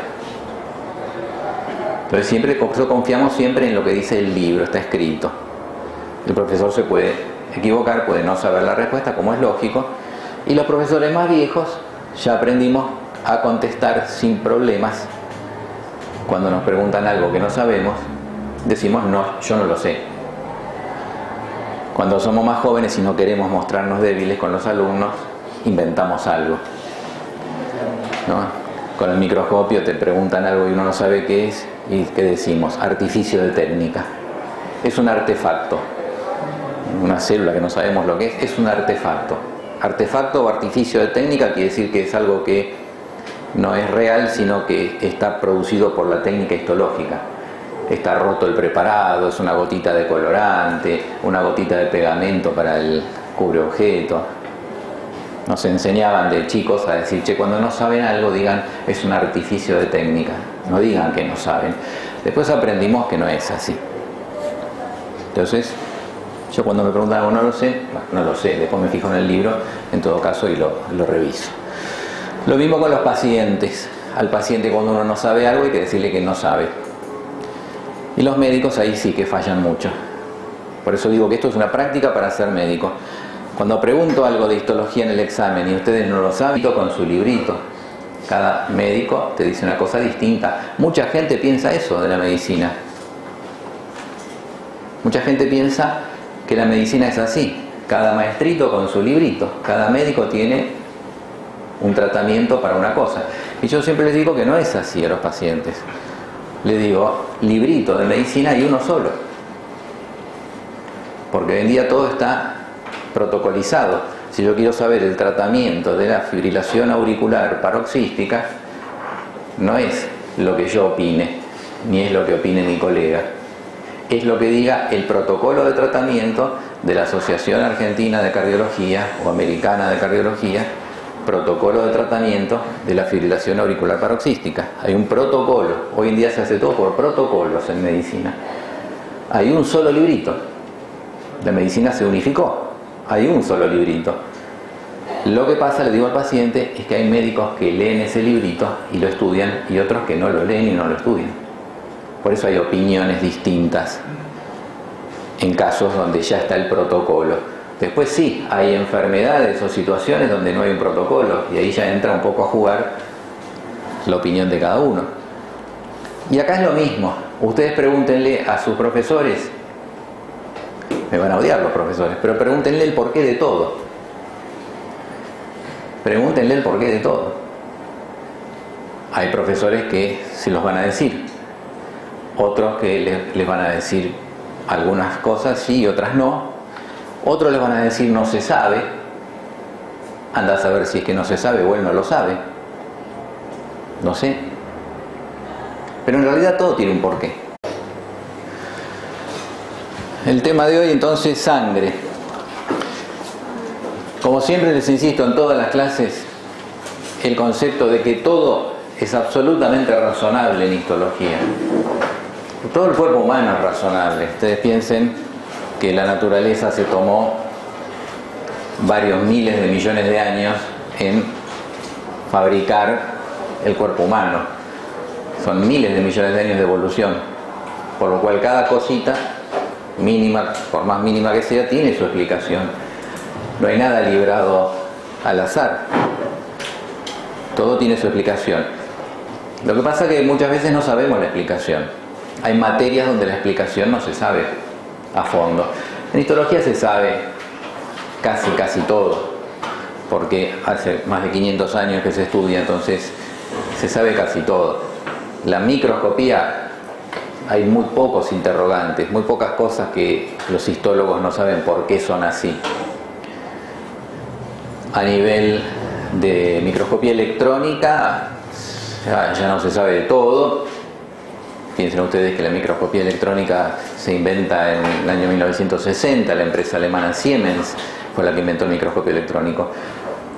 Speaker 1: Entonces siempre confiamos siempre en lo que dice el libro, está escrito. El profesor se puede equivocar, puede no saber la respuesta, como es lógico. Y los profesores más viejos ya aprendimos a contestar sin problemas. Cuando nos preguntan algo que no sabemos, decimos no, yo no lo sé. Cuando somos más jóvenes y no queremos mostrarnos débiles con los alumnos, inventamos algo, ¿no? Con el microscopio te preguntan algo y uno no sabe qué es, y ¿qué decimos? Artificio de técnica. Es un artefacto. Una célula que no sabemos lo que es un artefacto. Artefacto o artificio de técnica quiere decir que es algo que no es real, sino que está producido por la técnica histológica. Está roto el preparado, es una gotita de colorante, una gotita de pegamento para el cubreobjeto. Nos enseñaban de chicos a decir, che, cuando no saben algo digan, es un artificio de técnica. No digan que no saben. Después aprendimos que no es así. Entonces, yo cuando me preguntan algo no lo sé, bueno, no lo sé, después me fijo en el libro, en todo caso, y lo reviso. Lo mismo con los pacientes. Al paciente cuando uno no sabe algo hay que decirle que no sabe. Y los médicos ahí sí que fallan mucho. Por eso digo que esto es una práctica para ser médico. Cuando pregunto algo de histología en el examen y ustedes no lo saben, con su librito. Cada médico te dice una cosa distinta. Mucha gente piensa eso de la medicina. Mucha gente piensa que la medicina es así. Cada maestrito con su librito. Cada médico tiene un tratamiento para una cosa. Y yo siempre les digo que no es así a los pacientes. Les digo, librito de medicina hay uno solo. Porque hoy en día todo está protocolizado. Si yo quiero saber el tratamiento de la fibrilación auricular paroxística, no es lo que yo opine, ni es lo que opine mi colega. Es lo que diga el protocolo de tratamiento de la Asociación Argentina de Cardiología o Americana de Cardiología, protocolo de tratamiento de la fibrilación auricular paroxística. Hay un protocolo. Hoy en día se hace todo por protocolos en medicina. Hay un solo librito. La medicina se unificó. Hay un solo librito. Lo que pasa, le digo al paciente, es que hay médicos que leen ese librito y lo estudian y otros que no lo leen y no lo estudian. Por eso hay opiniones distintas en casos donde ya está el protocolo. Después sí, hay enfermedades o situaciones donde no hay un protocolo y ahí ya entra un poco a jugar la opinión de cada uno. Y acá es lo mismo. Ustedes pregúntenle a sus profesores, me van a odiar los profesores, pero pregúntenle el porqué de todo. Pregúntenle el porqué de todo. Hay profesores que se los van a decir, otros que les van a decir algunas cosas sí y otras no. Otros les van a decir no se sabe. Anda a saber si es que no se sabe o él no lo sabe. No sé. Pero en realidad todo tiene un porqué. El tema de hoy entonces, sangre. Como siempre les insisto en todas las clases, el concepto de que todo es absolutamente razonable en histología. Todo el cuerpo humano es razonable. Ustedes piensen que la naturaleza se tomó varios miles de millones de años en fabricar el cuerpo humano. Son miles de millones de años de evolución, por lo cual cada cosita mínima, por más mínima que sea, tiene su explicación. No hay nada librado al azar. Todo tiene su explicación. Lo que pasa es que muchas veces no sabemos la explicación. Hay materias donde la explicación no se sabe a fondo. En histología se sabe casi todo, porque hace más de 500 años que se estudia, entonces se sabe casi todo. La microscopía, hay muy pocos interrogantes, muy pocas cosas que los histólogos no saben por qué son así. A nivel de microscopía electrónica ya no se sabe de todo. Piensen ustedes que la microscopía electrónica se inventa en el año 1960, la empresa alemana Siemens fue la que inventó el microscopio electrónico.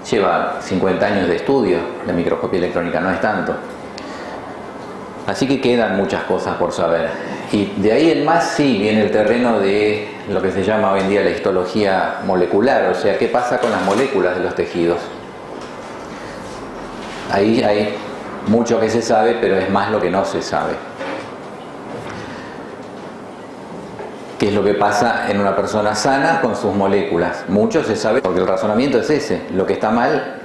Speaker 1: Lleva 50 años de estudio, la microscopía electrónica no es tanto. Así que quedan muchas cosas por saber. Y de ahí en más sí viene el terreno de lo que se llama hoy en día la histología molecular, o sea, qué pasa con las moléculas de los tejidos. Ahí hay mucho que se sabe, pero es más lo que no se sabe. ¿Qué es lo que pasa en una persona sana con sus moléculas? Mucho se sabe, porque el razonamiento es ese. Lo que está mal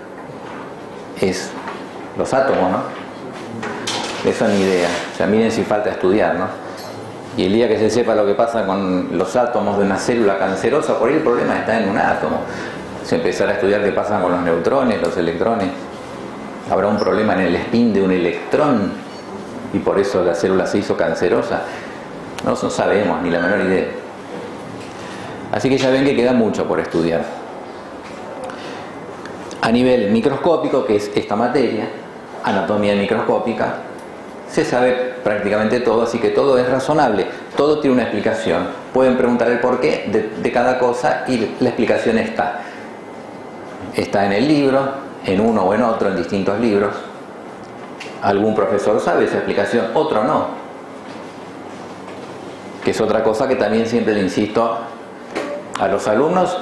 Speaker 1: es los átomos, ¿no? Eso ni idea. O sea, miren si falta estudiar, ¿no? Y el día que se sepa lo que pasa con los átomos de una célula cancerosa, por ahí el problema está en un átomo. Se empezará a estudiar qué pasa con los neutrones, los electrones. Habrá un problema en el spin de un electrón y por eso la célula se hizo cancerosa. No sabemos ni la menor idea. Así que ya ven que queda mucho por estudiar. A nivel microscópico, que es esta materia, anatomía microscópica, se sabe prácticamente todo, así que todo es razonable, todo tiene una explicación. Pueden preguntar el porqué de cada cosa y la explicación está. Está en el libro, en uno o en otro, en distintos libros. Algún profesor sabe esa explicación, otro no. Que es otra cosa que también siempre le insisto a los alumnos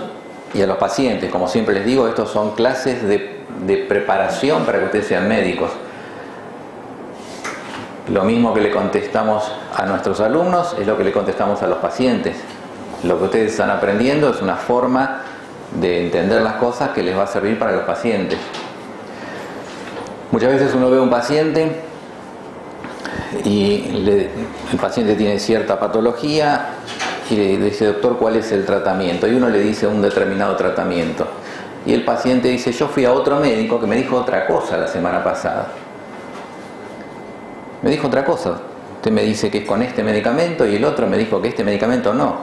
Speaker 1: y a los pacientes. Como siempre les digo, estos son clases de preparación para que ustedes sean médicos. Lo mismo que le contestamos a nuestros alumnos es lo que le contestamos a los pacientes. Lo que ustedes están aprendiendo es una forma de entender las cosas que les va a servir para los pacientes. Muchas veces uno ve a un paciente y el paciente tiene cierta patología y le dice, doctor, ¿cuál es el tratamiento? Y uno le dice un determinado tratamiento. Y el paciente dice, yo fui a otro médico que me dijo otra cosa la semana pasada. Me dijo otra cosa. Usted me dice que es con este medicamento y el otro me dijo que este medicamento no.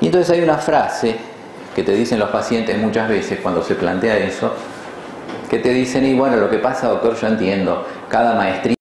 Speaker 1: Y entonces hay una frase que te dicen los pacientes muchas veces cuando se plantea eso, que te dicen, y bueno, lo que pasa, doctor, yo entiendo, cada maestría